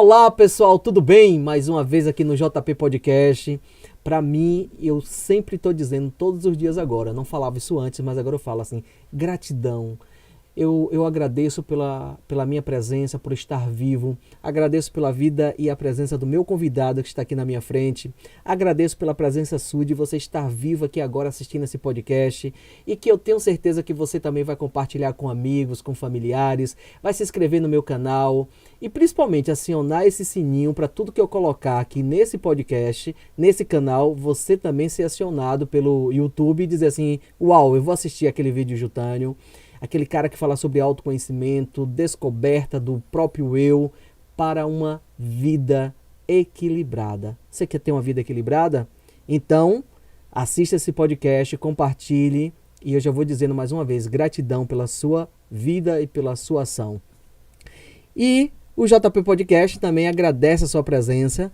Olá pessoal, tudo bem? Mais uma vez aqui no JP Podcast. Para mim, eu sempre estou dizendo, todos os dias agora, não falava isso antes, mas agora eu falo assim, gratidão. Eu agradeço pela minha presença, por estar vivo. Agradeço pela vida e a presença do meu convidado que está aqui na minha frente. Agradeço pela presença sua de você estar vivo aqui agora assistindo esse podcast. E que eu tenho certeza que você também vai compartilhar com amigos, com familiares. Vai se inscrever no meu canal. E principalmente acionar esse sininho para tudo que eu colocar aqui nesse podcast, nesse canal, você também ser acionado pelo YouTube e dizer assim, uau, eu vou assistir aquele vídeo Jútânio. Aquele cara que fala sobre autoconhecimento, descoberta do próprio eu para uma vida equilibrada. Você quer ter uma vida equilibrada? Então, assista esse podcast, compartilhe e eu já vou dizendo mais uma vez, gratidão pela sua vida e pela sua ação. E o JP Podcast também agradece a sua presença,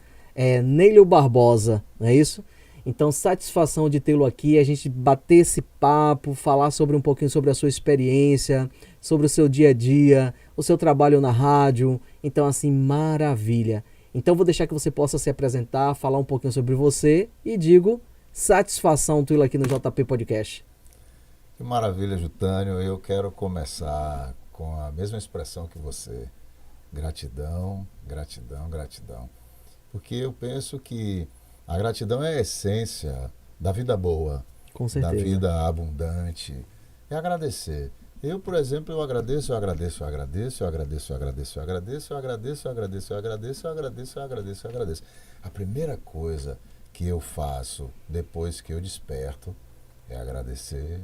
Neilio Barbosa, não é isso? Então, satisfação de tê-lo aqui, a gente bater esse papo, falar sobre um pouquinho sobre a sua experiência, sobre o seu dia a dia, o seu trabalho na rádio. Então, assim, maravilha. Então, vou deixar que você possa se apresentar, falar um pouquinho sobre você e digo, satisfação tê-lo aqui no JP Podcast. Que maravilha, Jútânio. Eu quero começar com a mesma expressão que você. Gratidão, gratidão, gratidão. Porque eu penso que a gratidão é a essência da vida boa, Com certeza. da vida abundante. É agradecer. Eu, por exemplo, eu agradeço. A primeira coisa que eu faço depois que eu desperto é agradecer.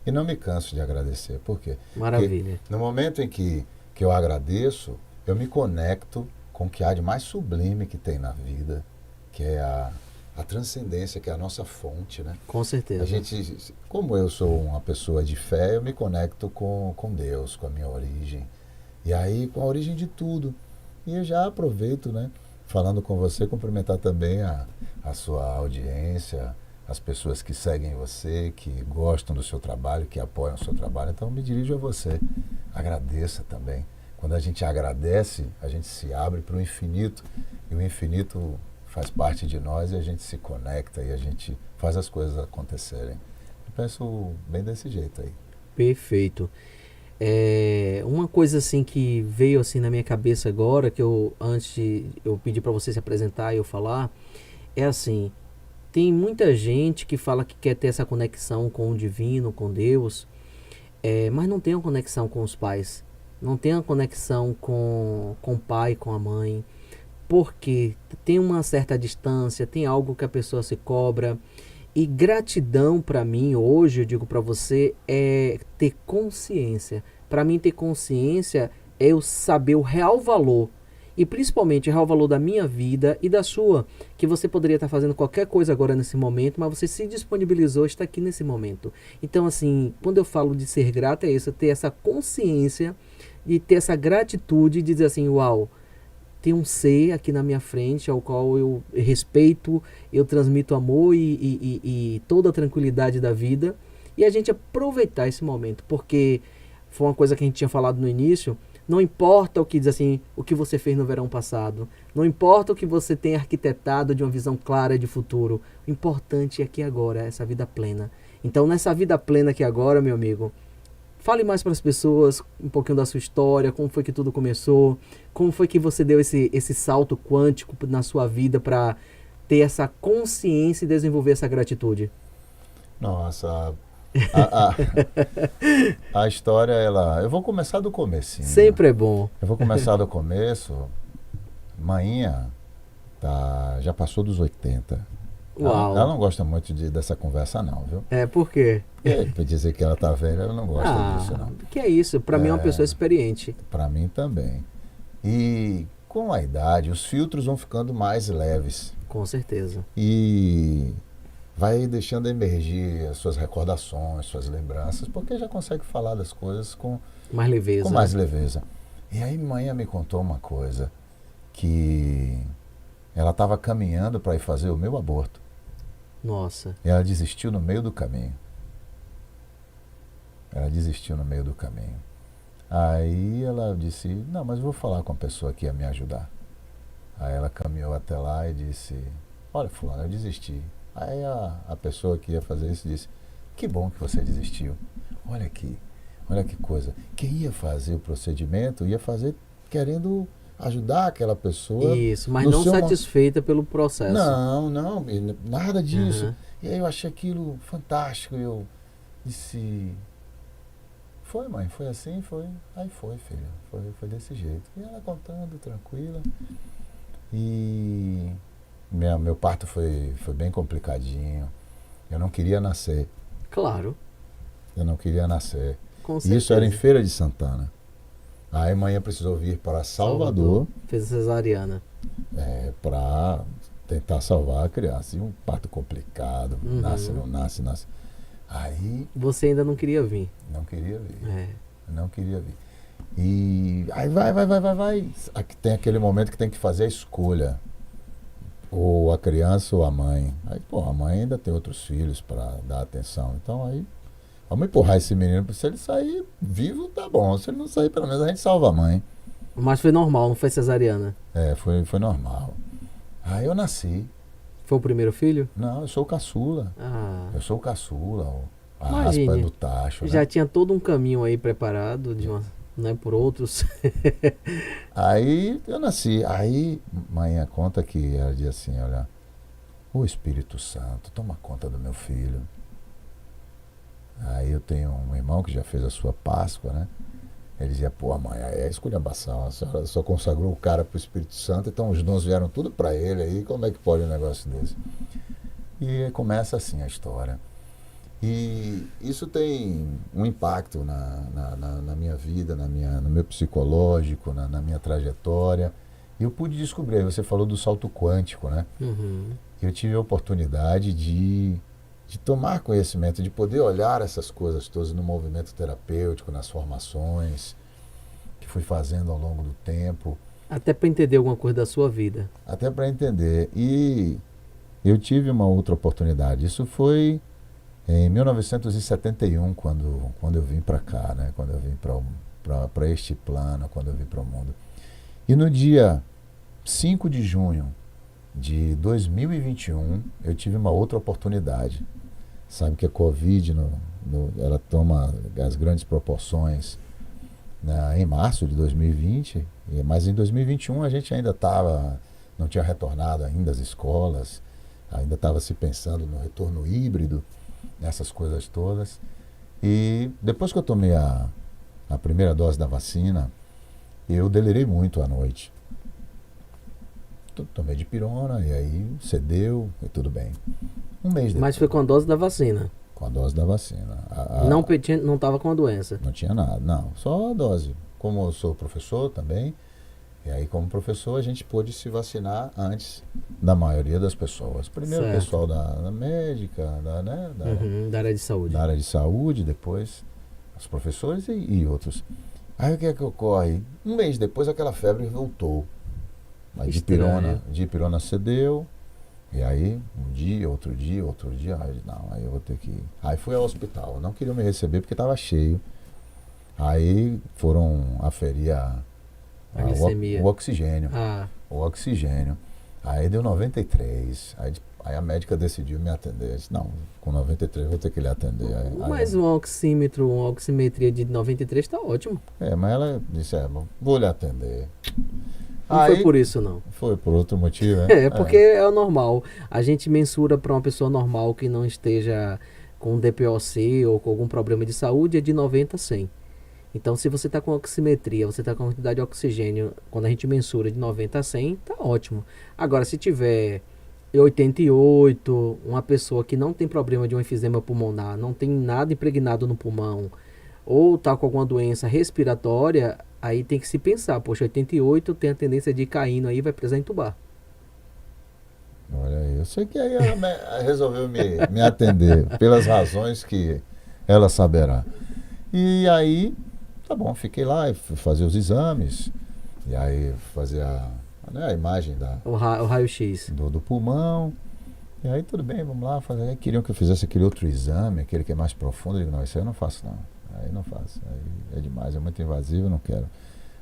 E não me canso de agradecer. Por quê? Maravilha. Porque no momento em que eu agradeço, eu me conecto com o que há de mais sublime que tem na vida, que é a transcendência, que é a nossa fonte, né? Com certeza. A gente, como eu sou uma pessoa de fé, eu me conecto com Deus, com a minha origem. E aí, com a origem de tudo. E eu já aproveito, né? Falando com você, cumprimentar também a sua audiência, as pessoas que seguem você, que gostam do seu trabalho, que apoiam o seu trabalho. Então, me dirijo a você. Agradeça também. Quando a gente agradece, a gente se abre para o infinito. E o infinito faz parte de nós e a gente se conecta e a gente faz as coisas acontecerem. Eu penso bem desse jeito aí. Perfeito. Uma coisa assim que veio assim na minha cabeça agora, que eu pedi para você se apresentar e eu falar, é assim, tem muita gente que fala que quer ter essa conexão com o divino, com Deus, mas não tem uma conexão com os pais, não tem uma conexão com o pai, com a mãe, porque tem uma certa distância, tem algo que a pessoa se cobra. E gratidão para mim hoje, eu digo para você, é ter consciência. Para mim ter consciência é eu saber o real valor. E principalmente o real valor da minha vida e da sua. Que você poderia estar fazendo qualquer coisa agora nesse momento, mas você se disponibilizou a estar aqui nesse momento. Então assim, quando eu falo de ser grato é isso, ter essa consciência e ter essa gratitude de dizer assim, uau, tem um ser aqui na minha frente ao qual eu respeito, eu transmito amor e toda a tranquilidade da vida. E a gente aproveitar esse momento, porque foi uma coisa que a gente tinha falado no início, não importa o que diz assim, o que você fez no verão passado, não importa o que você tem arquitetado de uma visão clara de futuro, o importante é aqui agora, essa vida plena. Então nessa vida plena aqui agora, meu amigo, fale mais para as pessoas um pouquinho da sua história, como foi que tudo começou, como foi que você deu esse salto quântico na sua vida para ter essa consciência e desenvolver essa gratitude. Nossa, a, a história, eu vou começar do comecinho. Sempre é bom. Eu vou começar do começo. Mainha já passou dos 80. Uau. Ela não gosta muito dessa conversa não, viu? Por quê? Pra dizer que ela tá velha, ela não gosta disso não. Que é isso, pra mim é uma pessoa experiente. Pra mim também. E com a idade, os filtros vão ficando mais leves. Com certeza. E vai deixando emergir as suas recordações, suas lembranças, porque já consegue falar das coisas com mais leveza. Com mais leveza. E aí manhã me contou uma coisa, que ela estava caminhando para ir fazer o meu aborto. Nossa. E ela desistiu no meio do caminho. Ela desistiu no meio do caminho. Aí ela disse, não, mas eu vou falar com a pessoa que ia me ajudar. Aí ela caminhou até lá e disse, olha, fulano, eu desisti. Aí a pessoa que ia fazer isso disse, que bom que você desistiu. Olha aqui, olha que coisa. Quem ia fazer o procedimento ia fazer querendo ajudar aquela pessoa. Isso, mas no não seu satisfeita pelo processo. Não, não, nada disso. Aham. E aí eu achei aquilo fantástico. Eu disse, foi, mãe, foi assim, foi. Aí foi, filha, foi desse jeito. E ela contando, tranquila. E meu parto foi bem complicadinho. Eu não queria nascer. Claro, Eu não queria nascer. com E isso era em certeza. Feira de Santana. Aí a manhã precisou vir para Salvador, Fez a cesariana. para tentar salvar a criança. E um parto complicado. Uhum. Nasce, não nasce, nasce. Aí Você ainda não queria vir. não queria vir. É. Não queria vir. E aí vai. Aqui tem aquele momento que tem que fazer a escolha. Ou a criança ou a mãe. Aí, pô, a mãe ainda tem outros filhos para dar atenção. Então aí, vamos empurrar esse menino. Se ele sair vivo, tá bom. Se ele não sair, pelo menos a gente salva a mãe. Mas foi normal, não foi cesariana. Foi normal. Aí eu nasci. Foi o primeiro filho? Não, eu sou o caçula. Ah, Eu sou o caçula. A imagine, raspa do tacho, já né? tinha todo um caminho aí preparado, né, por outros. Aí eu nasci. Aí mãe conta que ela diz assim, olha, o Espírito Santo toma conta do meu filho. Aí eu tenho um irmão que já fez a sua Páscoa, né? Ele dizia, pô, mãe, aí é esculhambação, a senhora só consagrou o cara pro Espírito Santo, então os dons vieram tudo para ele aí, como é que pode um negócio desse? E começa assim a história. E isso tem um impacto na minha vida, no meu psicológico, na minha trajetória. E eu pude descobrir, você falou do salto quântico, né? Uhum. Eu tive a oportunidade de tomar conhecimento, de poder olhar essas coisas todas no movimento terapêutico, nas formações que fui fazendo ao longo do tempo, Até para entender alguma coisa da sua vida. até para entender. E eu tive uma outra oportunidade. Isso foi em 1971, quando eu vim para cá, né? Quando eu vim para este plano, quando eu vim para o mundo. E no dia 5 de junho de 2021, eu tive uma outra oportunidade. Sabe que a Covid, ela toma as grandes proporções, né, em março de 2020, mas em 2021 a gente ainda não tinha retornado ainda às escolas, ainda estava se pensando no retorno híbrido, nessas coisas todas. E depois que eu tomei a primeira dose da vacina, eu delirei muito à noite. Tomei dipirona e aí cedeu e tudo bem. Um mês depois. Mas foi com a dose da vacina. Com a dose da vacina. Não estava com a doença. Não tinha nada, não. Só a dose. Como eu sou professor também, e aí como professor a gente pôde se vacinar antes da maioria das pessoas. Primeiro o Certo. pessoal da médica, né, Da área de saúde. da área de saúde, depois os professores e outros. Aí o que é que ocorre? Um mês depois aquela febre voltou. A Estranho. dipirona cedeu. E aí, um dia, outro dia, aí, não, aí eu vou ter que ir. Aí fui ao hospital, não queriam me receber porque estava cheio. Aí foram aferir A glicemia. o oxigênio. Ah, O oxigênio. Aí deu 93. Aí a médica decidiu me atender. Eu disse, não, com 93 eu vou ter que lhe atender. mas um oxímetro, uma oximetria de 93 está ótimo. Mas ela disse, vou lhe atender. Não foi por isso, não. Foi por outro motivo, né? É, porque é o normal. A gente mensura para uma pessoa normal que não esteja com DPOC ou com algum problema de saúde é de 90 a 100. Então, se você está com oximetria, você está com a quantidade de oxigênio, quando a gente mensura de 90 a 100, tá ótimo. Agora, se tiver 88, uma pessoa que não tem problema de um enfisema pulmonar, não tem nada impregnado no pulmão, ou está com alguma doença respiratória, aí tem que se pensar, poxa, 88 tem a tendência de ir caindo aí, vai precisar entubar. Olha aí, eu sei que aí ela resolveu me atender pelas razões que ela saberá. E aí, tá bom, fiquei lá e fui fazer os exames, e aí fazer a imagem O raio-x. do pulmão. E aí tudo bem, vamos lá fazer. Aí queriam que eu fizesse aquele outro exame, aquele que é mais profundo. Eu digo, não, isso aí eu não faço não. Aí não faço. Aí é demais, é muito invasivo, não quero.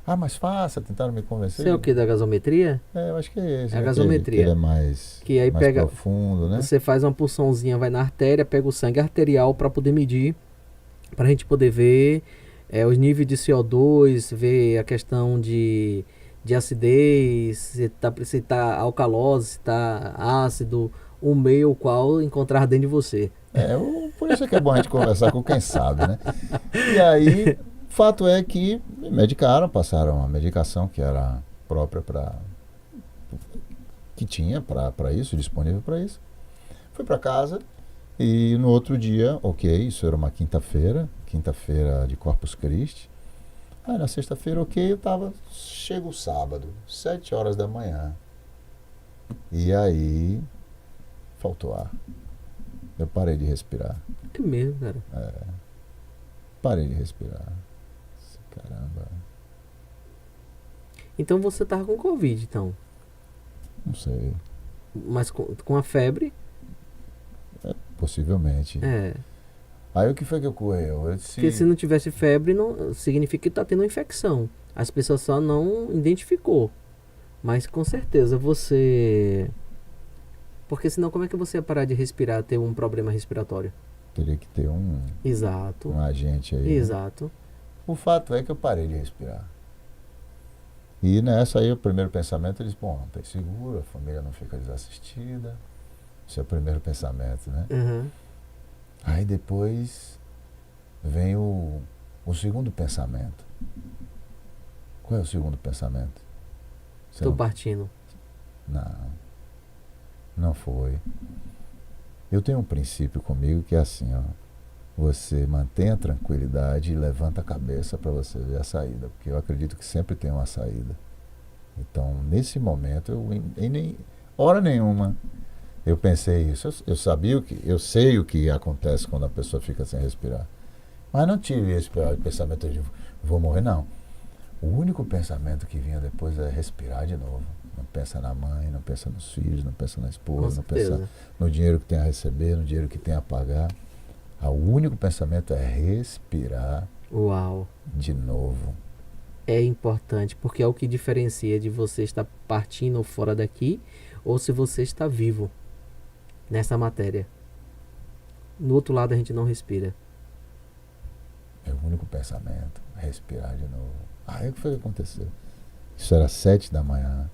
Ah, mas faça, tentaram me convencer. Isso é o que da gasometria? É, eu acho que é esse, É a né? Que ele gasometria. é mais, Que aí mais pega, profundo, né? você faz uma punçãozinha, vai na artéria, pega o sangue arterial para poder medir, para a gente poder ver os níveis de CO2, ver a questão de acidez, se tá alcalose, se tá ácido, o meio qual encontrar dentro de você. Por isso é que é bom a gente conversar com quem sabe, né? E aí, fato é que me medicaram, passaram uma medicação que era própria que tinha para isso, disponível para isso. Fui para casa e no outro dia, ok, isso era uma quinta-feira de Corpus Christi. Aí na sexta-feira, ok, chega o sábado, 7 horas da manhã. E aí, faltou ar. Eu parei de respirar. É mesmo, cara. Parei de respirar. Caramba, Então você tava com Covid, então. não sei. Mas com a febre, Possivelmente. é. Aí o que foi que ocorreu? Eu Porque se disse, não tivesse febre, não significa que tá tendo uma infecção. As pessoas só não identificou. Mas com certeza você. Porque senão como é que você ia parar de respirar, ter um problema respiratório? teria que ter Exato. um agente aí, né? Exato. O fato é que eu parei de respirar. E nessa aí, o primeiro pensamento, eu disse, bom, não tem seguro, a família não fica desassistida. Esse é o primeiro pensamento, né? Uhum. Aí depois vem o segundo pensamento. Qual é o segundo pensamento? Você Tô não, partindo. não, não foi. Eu tenho um princípio comigo que é assim, ó. Você mantém a tranquilidade e levanta a cabeça para você ver a saída, porque eu acredito que sempre tem uma saída. Então, nesse momento, em nem hora nenhuma eu pensei isso. Eu sabia eu sei o que acontece quando a pessoa fica sem respirar. Mas não tive esse pensamento de vou morrer, não. O único pensamento que vinha depois é respirar de novo. Não pensa na mãe, não pensa nos filhos, não pensa na Com esposa, não pensa certeza. no dinheiro que tem a receber, no dinheiro que tem a pagar. O único pensamento é respirar Uau. de novo. É importante, porque é o que diferencia de você estar partindo ou fora daqui, ou se você está vivo nessa matéria. No outro lado a gente não respira. É o único pensamento, respirar de novo. Aí o que foi que aconteceu? Isso era 7 da manhã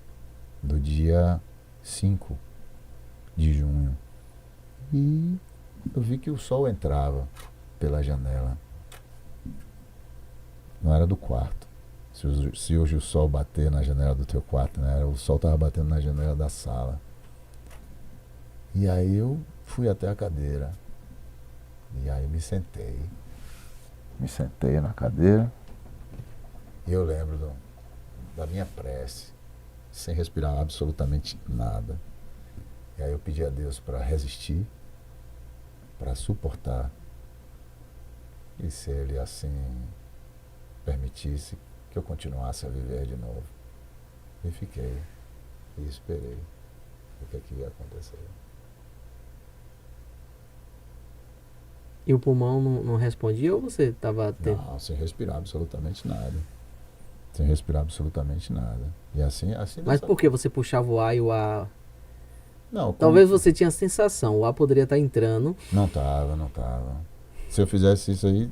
do dia 5 de junho. E eu vi que o sol entrava pela janela. Não era do quarto. Se hoje o sol bater na janela do teu quarto, né? O sol estava batendo na janela da sala. E aí eu fui até a cadeira. E aí me sentei. Me sentei na cadeira. E eu lembro da minha prece, sem respirar absolutamente nada. E aí eu pedi a Deus para resistir, para suportar. E se Ele assim permitisse que eu continuasse a viver de novo. E fiquei. E esperei o que é que ia acontecer. E o pulmão não respondia ou você estava Não, sem respirar absolutamente nada. Sem respirar absolutamente nada. E assim Mas dessa por que você puxava o ar e o ar. Não, Talvez você tinha a sensação, o ar poderia estar entrando. Não tava, não tava. Se eu fizesse isso aí,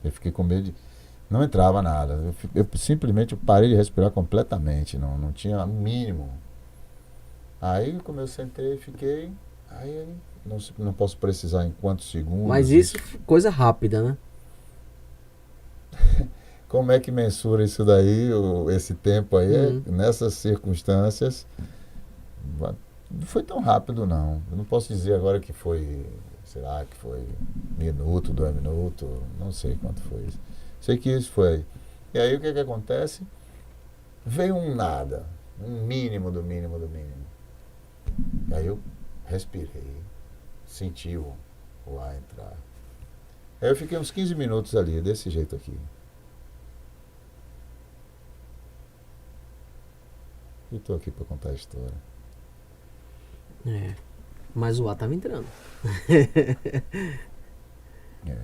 eu fiquei com medo de. Não entrava nada. Eu simplesmente parei de respirar completamente. Não tinha o mínimo. Aí, como eu sentei, fiquei. Aí não posso precisar em quantos segundos. Mas isso, coisa rápida, né? Como é que mensura isso daí, esse tempo aí? Nessas circunstâncias, não foi tão rápido, não. Eu não posso dizer agora que foi, sei lá, que foi minuto, 2 minutos, não sei quanto foi isso. Sei que isso foi. E aí o que acontece? Veio um nada, um mínimo do mínimo do mínimo. E aí eu respirei, senti o ar entrar. Aí eu fiquei uns 15 minutos ali, desse jeito aqui. E estou aqui para contar a história. Mas o ar estava entrando.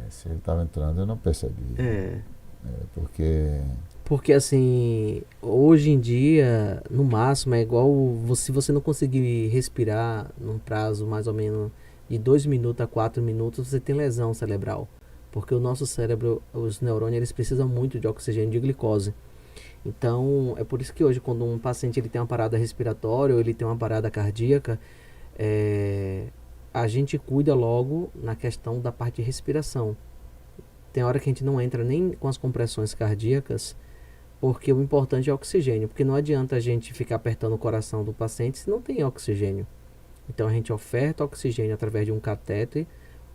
Se ele estava entrando, eu não percebi. É, Porque. porque assim, hoje em dia, no máximo, é igual se você não conseguir respirar num prazo mais ou menos de 2 minutos a 4 minutos, você tem lesão cerebral. Porque o nosso cérebro, os neurônios, eles precisam muito de oxigênio e de glicose. Então, é por isso que hoje, quando um paciente ele tem uma parada respiratória ou ele tem uma parada cardíaca, é, a gente cuida logo na questão da parte de respiração. Tem hora que a gente não entra nem com as compressões cardíacas, porque o importante é o oxigênio, porque não adianta a gente ficar apertando o coração do paciente se não tem oxigênio. Então a gente oferta oxigênio através de um catéter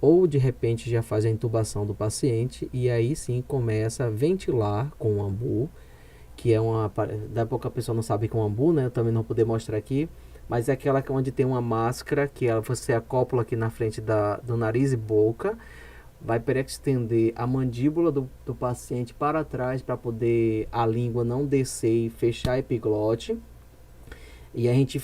ou de repente já faz a intubação do paciente e aí sim começa a ventilar com o ambu, que é uma, da pouco a pessoa não sabe que é um ambu, né? Eu também não vou poder mostrar aqui, mas é aquela onde tem uma máscara que você acopla aqui na frente do nariz e boca, vai perextender a mandíbula do paciente para trás para poder a língua não descer e fechar a epiglote. E a gente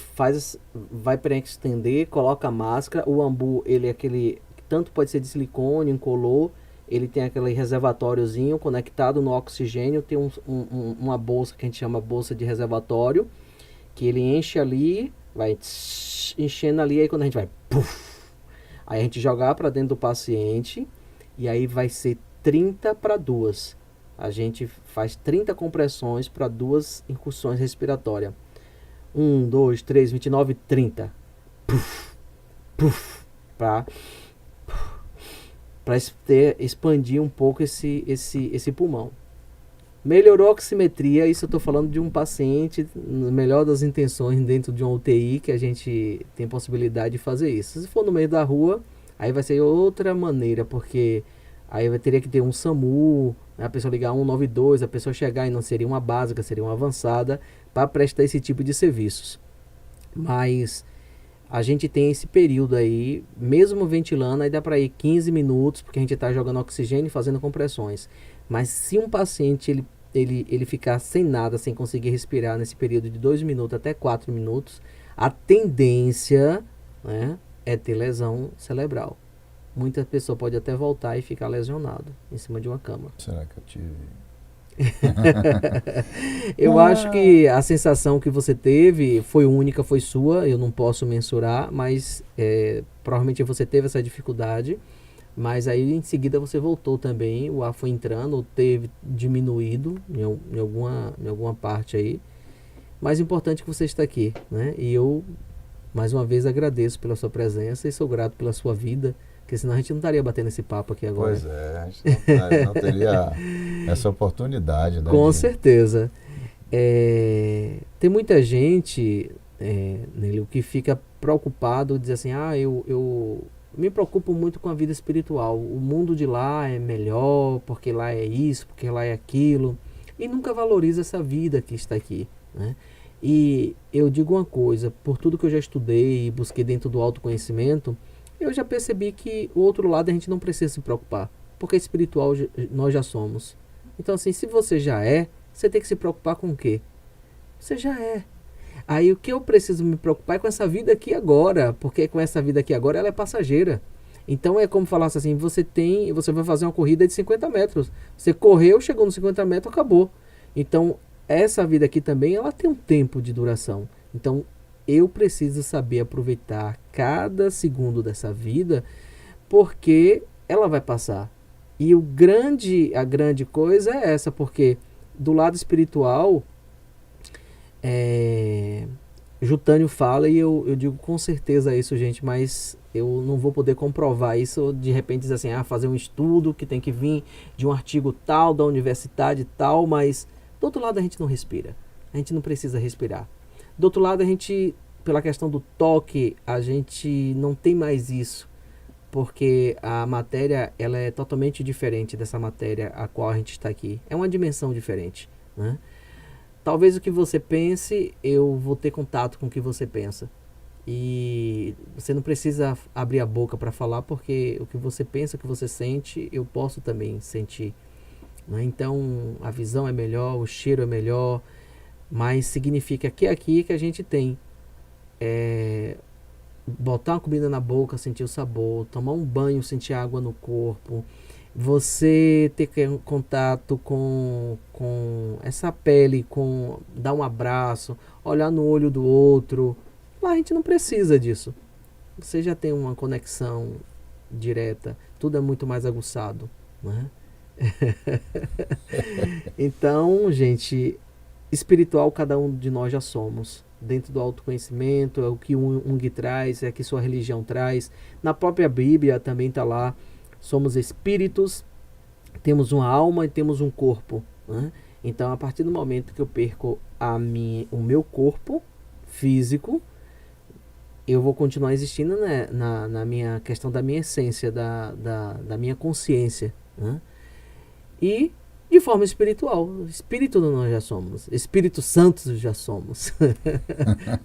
vai perextender, coloca a máscara. O ambu, ele é aquele, tanto pode ser de silicone, incolor, ele tem aquele reservatóriozinho conectado no oxigênio, tem uma bolsa que a gente chama bolsa de reservatório, que ele enche ali, vai enchendo ali, aí quando a gente vai, puff, aí a gente jogar para dentro do paciente, e aí vai ser 30 para 2. A gente faz 30 compressões para 2 incursões respiratórias. 1, 2, 3, 29, 30. Puf, puf, para expandir um pouco esse pulmão. Melhorou a oximetria, isso eu estou falando de um paciente, no melhor das intenções, dentro de uma UTI, que a gente tem possibilidade de fazer isso. Se for no meio da rua, aí vai ser outra maneira, porque aí teria que ter um SAMU, né, a pessoa ligar 192, a pessoa chegar e não seria uma básica, seria uma avançada, para prestar esse tipo de serviços. Mas a gente tem esse período aí, mesmo ventilando, aí dá para ir 15 minutos, porque a gente está jogando oxigênio e fazendo compressões. Mas se um paciente ele ficar sem nada, sem conseguir respirar nesse período de 2 minutos até 4 minutos, a tendência, né, é ter lesão cerebral. Muita pessoa pode até voltar e ficar lesionado em cima de uma cama. Será que eu tive? Eu acho que a sensação que você teve foi única, foi sua, eu não posso mensurar, mas provavelmente você teve essa dificuldade, mas aí em seguida você voltou também, o ar foi entrando, teve diminuído em alguma parte aí, mas o importante é que você está aqui, né? E eu, mais uma vez, agradeço pela sua presença e sou grato pela sua vida, porque senão a gente não estaria batendo esse papo aqui agora. Pois é, a gente não teria essa oportunidade, né? Com certeza. Tem muita gente, Nélio, que fica preocupado, diz assim, eu me preocupo muito com a vida espiritual, o mundo de lá é melhor, porque lá é isso, porque lá é aquilo, e nunca valoriza essa vida que está aqui, né? E eu digo uma coisa, por tudo que eu já estudei e busquei dentro do autoconhecimento, eu já percebi que o outro lado a gente não precisa se preocupar, porque espiritual nós já somos. Então assim, se você já é, você tem que se preocupar com o quê? Você já é. Aí o que eu preciso me preocupar é com essa vida aqui agora, porque com essa vida aqui agora ela é passageira. Então é como falasse assim, você vai fazer uma corrida de 50 metros. Você correu, chegou nos 50 metros, acabou. Então essa vida aqui também ela tem um tempo de duração. Então eu preciso saber aproveitar cada segundo dessa vida, porque ela vai passar. E a grande coisa é essa, porque do lado espiritual, Jutânio fala, e eu digo com certeza isso, gente, mas eu não vou poder comprovar isso, de repente dizer assim, fazer um estudo que tem que vir de um artigo tal, da universidade tal, mas do outro lado a gente não respira, a gente não precisa respirar. Do outro lado a gente, pela questão do toque, a gente não tem mais isso, porque a matéria ela é totalmente diferente dessa matéria a qual a gente está aqui, é uma dimensão diferente, né? Talvez o que você pense, eu vou ter contato com o que você pensa. E você não precisa abrir a boca para falar, porque o que você pensa, o que você sente, eu posso também sentir, né? Então, a visão é melhor, o cheiro é melhor, mas significa que é aqui que a gente tem. Botar uma comida na boca, sentir o sabor, tomar um banho, sentir água no corpo, você ter contato com essa pele, dar um abraço, olhar no olho do outro. Lá a gente não precisa disso. Você já tem uma conexão direta, tudo é muito mais aguçado, né? Então, gente, espiritual cada um de nós já somos. Dentro do autoconhecimento, é o que o Jung traz, é o que sua religião traz. Na própria Bíblia também está lá. Somos espíritos, temos uma alma e temos um corpo, né? Então, a partir do momento que eu perco o meu corpo físico, eu vou continuar existindo, né, na minha questão da minha essência, da minha consciência, né? E de forma espiritual, espírito nós já somos, Espírito Santo já somos.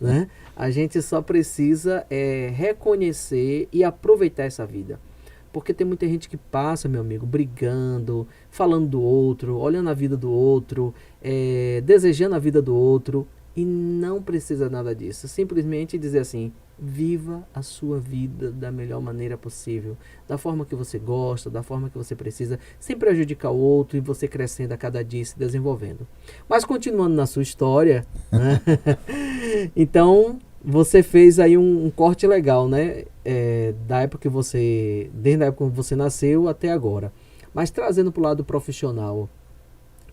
Né? A gente só precisa reconhecer e aproveitar essa vida. Porque tem muita gente que passa, meu amigo, brigando, falando do outro, olhando a vida do outro, desejando a vida do outro, e não precisa nada disso. Simplesmente dizer assim: viva a sua vida da melhor maneira possível, da forma que você gosta, da forma que você precisa, sem prejudicar o outro, e você crescendo a cada dia, se desenvolvendo. Mas continuando na sua história, né? Então, você fez aí um corte legal, né? Da época que desde a época que você nasceu até agora. Mas trazendo para o lado profissional,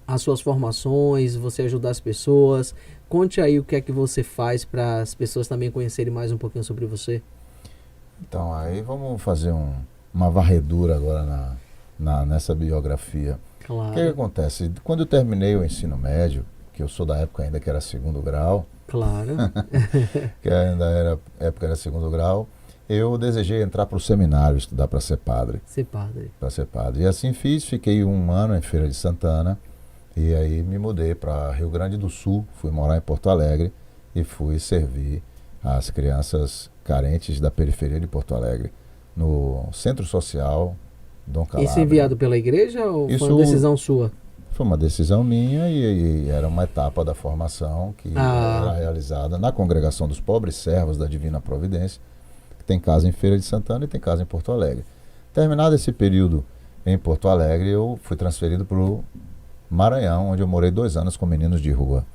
as suas formações, você ajudar as pessoas. Conte aí o que é que você faz para as pessoas também conhecerem mais um pouquinho sobre você. Então, aí vamos fazer uma varredura agora nessa biografia. Claro. O que acontece? Quando eu terminei o ensino médio, que eu sou da época ainda que era segundo grau, claro. que ainda época era segundo grau, eu desejei entrar para o seminário, estudar para ser padre. Ser padre. Para ser padre. E assim fiz, fiquei 1 ano em Feira de Santana, e aí me mudei para Rio Grande do Sul, fui morar em Porto Alegre e fui servir as crianças carentes da periferia de Porto Alegre, no Centro Social Dom Calabria. Isso enviado pela igreja ou foi uma decisão sua? Foi uma decisão minha e era uma etapa da formação que era realizada na Congregação dos Pobres Servos da Divina Providência, que tem casa em Feira de Santana e tem casa em Porto Alegre. Terminado esse período em Porto Alegre, eu fui transferido para o Maranhão, onde eu morei 2 anos com meninos de rua.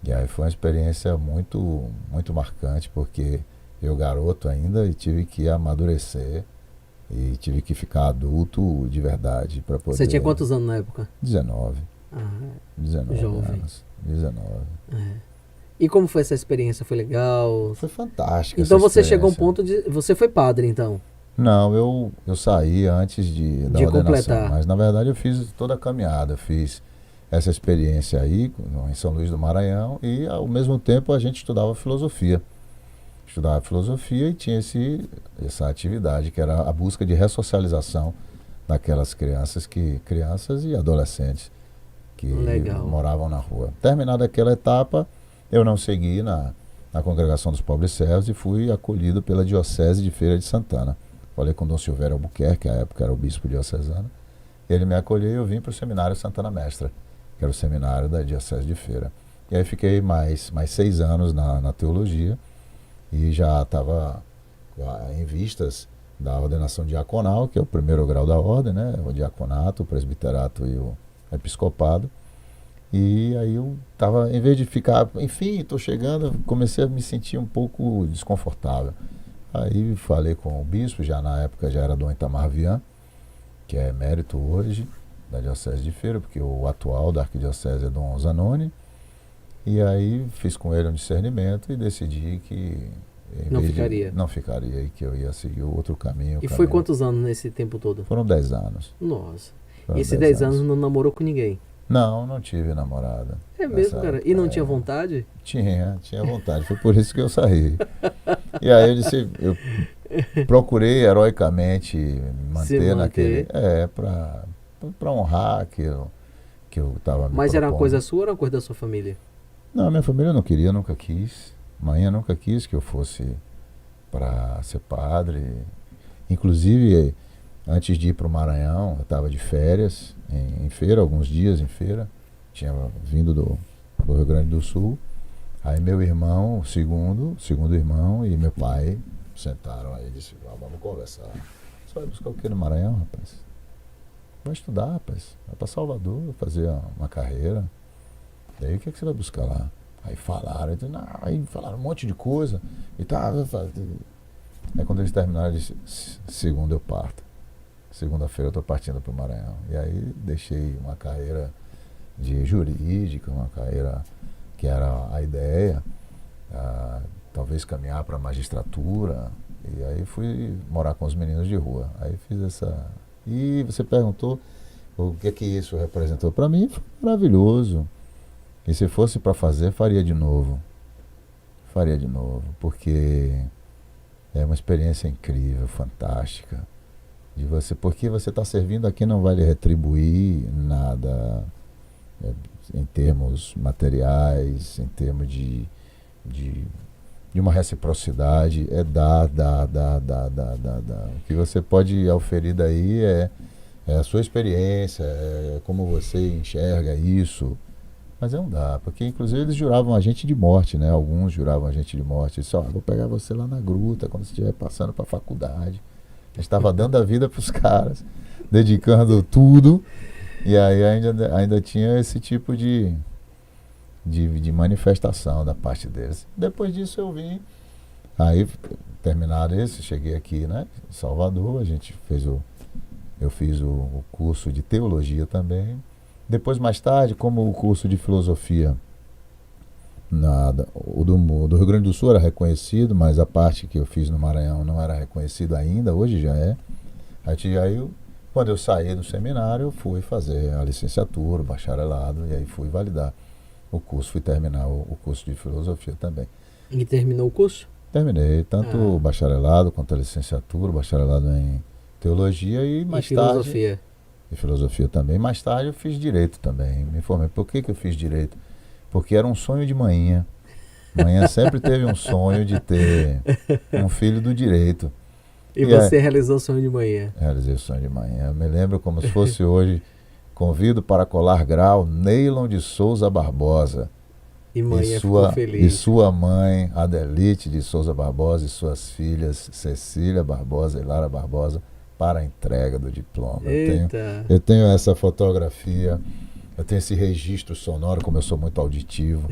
E aí foi uma experiência muito, muito marcante, porque eu garoto ainda e tive que amadurecer e tive que ficar adulto de verdade para poder... Você tinha quantos anos na época? 19. 19 jovem. anos. 19. E como foi essa experiência? Foi legal? Foi fantástico. Então você chegou a um ponto de... Você foi padre, então? Não, eu saí antes da ordenação, completar. Mas na verdade eu fiz toda a caminhada, eu fiz essa experiência aí em São Luís do Maranhão e ao mesmo tempo a gente estudava filosofia. Estudava filosofia e tinha essa atividade que era a busca de ressocialização daquelas crianças e adolescentes que moravam na rua. Terminada aquela etapa, eu não segui na Congregação dos Pobres Servos e fui acolhido pela Diocese de Feira de Santana. Falei com Dom Silvério Albuquerque, que à época era o bispo diocesano. Ele me acolheu e eu vim para o Seminário Santana Mestra, que era o seminário da Diocese de Feira. E aí fiquei mais 6 anos na teologia e já estava em vistas da ordenação diaconal, que é o 1º grau da ordem, né? O diaconato, o presbiterato e o episcopado. E aí eu estava, em vez de ficar, enfim, estou chegando, comecei a me sentir um pouco desconfortável. Aí falei com o bispo, já na época já era Dom Itamar Vian, que é emérito hoje da Diocese de Feira, porque o atual da Arquidiocese é Dom Zanoni. E aí fiz com ele um discernimento e decidi que não ficaria e que eu ia seguir o outro caminho. E foi quantos anos nesse tempo todo? Foram 10 anos. Nossa. E esses 10 anos não namorou com ninguém? Não tive namorada. É mesmo, cara? E não tinha vontade? Tinha vontade. Foi por isso que eu saí. E aí eu procurei heroicamente me manter naquele... para honrar aquilo que eu estava me Mas propondo. era uma coisa sua ou era uma coisa da sua família? Não, minha família não queria, nunca quis. Mãe nunca quis que eu fosse para ser padre. Inclusive, antes de ir para o Maranhão, eu estava de férias em Feira, alguns dias em Feira. Tinha vindo do Rio Grande do Sul. Aí meu irmão, segundo irmão, e meu pai sentaram aí e disseram: vamos conversar. Você vai buscar o que no Maranhão, rapaz? vai estudar, rapaz. Vai para Salvador, fazer uma carreira. E aí, o que, é que você vai buscar lá? Aí falaram, eu disse, não, aí falaram um monte de coisa. E tá, aí quando eles terminaram, eu disse, segunda eu parto. Segunda-feira eu estou partindo para o Maranhão. E aí deixei uma carreira de jurídica, uma carreira que era a ideia, talvez caminhar para a magistratura. E aí fui morar com os meninos de rua. Aí fiz essa... E você perguntou o que é que isso representou. Para mim foi maravilhoso. E se fosse para fazer, faria de novo. Faria de novo, porque é uma experiência incrível, fantástica. De você, porque você está servindo a quem não vai lhe retribuir nada, em termos materiais, em termos de uma reciprocidade, é dar. O que você pode oferir daí é a sua experiência, é como você enxerga isso. Mas é um dar, porque inclusive eles juravam a gente de morte, né? Alguns juravam a gente de morte. Eles disseram, vou pegar você lá na gruta, quando você estiver passando para a faculdade. A gente estava dando a vida para os caras, dedicando tudo, e aí ainda tinha esse tipo de manifestação da parte deles. Depois disso eu vim, aí terminado esse, cheguei aqui, né, em Salvador, eu fiz o curso de teologia também. Depois, mais tarde, como o curso de filosofia o do Rio Grande do Sul era reconhecido, mas a parte que eu fiz no Maranhão não era reconhecida ainda, hoje já é. Aí quando eu saí do seminário, eu fui fazer a licenciatura, o bacharelado, e aí fui validar o curso, fui terminar o curso de filosofia também. E terminou o curso? Terminei, tanto o bacharelado quanto a licenciatura, o bacharelado em teologia e mais filosofia. E filosofia também. Mais tarde eu fiz direito também, me formei. Por que eu fiz direito? Porque era um sonho de manhã. Manhã sempre teve um sonho de ter um filho do direito. E você realizou o sonho de manhã? Realizei o sonho de manhã. Eu me lembro como se fosse hoje. Convido para colar grau Neylon de Souza Barbosa. E manhã ficou feliz. E sua mãe, Adelite de Souza Barbosa, e suas filhas, Cecília Barbosa e Lara Barbosa, para a entrega do diploma. Eu tenho essa fotografia. Eu tenho esse registro sonoro, como eu sou muito auditivo.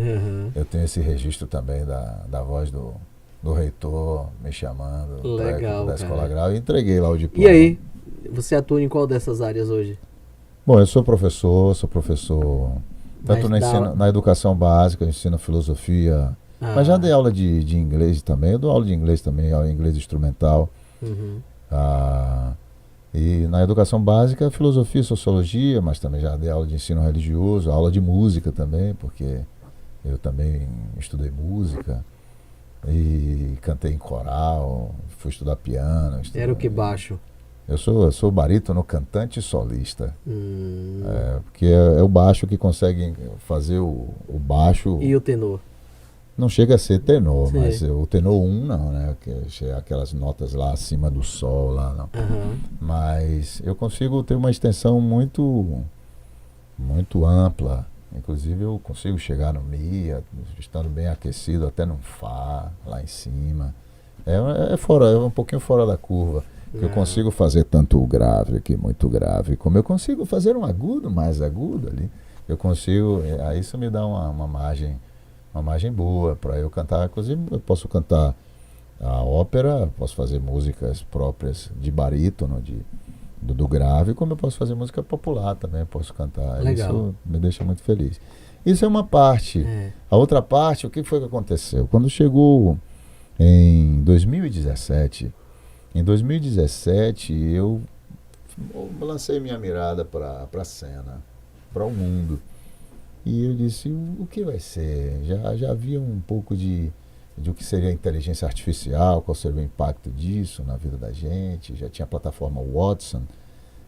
Eu tenho esse registro também da voz do reitor me chamando. Legal, da Escola Grau, e entreguei lá o diploma. E aí, você atua em qual dessas áreas hoje? Bom, eu sou professor tanto na educação básica, eu ensino filosofia, mas já dei aula de inglês também. Eu dou aula de inglês também, aula de inglês instrumental. E na educação básica, filosofia e sociologia, mas também já dei aula de ensino religioso, aula de música também, porque eu também estudei música e cantei em coral, fui estudar piano. Era o que baixo? Eu sou barítono, cantante e solista. Porque é o baixo que consegue fazer o baixo. E o tenor? Não chega a ser tenor, mas o tenor 1 não, né? Aquelas notas lá acima do sol, lá não. Mas eu consigo ter uma extensão muito, muito ampla. Inclusive eu consigo chegar no Mi, estando bem aquecido, até no Fá, lá em cima. É um pouquinho fora da curva. Eu consigo fazer tanto o grave aqui, muito grave, como eu consigo fazer um agudo, mais agudo ali. Eu consigo, aí isso me dá uma margem boa para eu cantar. Inclusive eu posso cantar a ópera, posso fazer músicas próprias de barítono, do grave, como eu posso fazer música popular também, posso cantar. Legal. Isso me deixa muito feliz. Isso é uma parte. A outra parte, o que foi que aconteceu? Quando chegou em 2017, eu lancei minha mirada para a cena, para o mundo. E eu disse, o que vai ser? Já havia um pouco de o que seria a inteligência artificial, qual seria o impacto disso na vida da gente. Já tinha a plataforma Watson,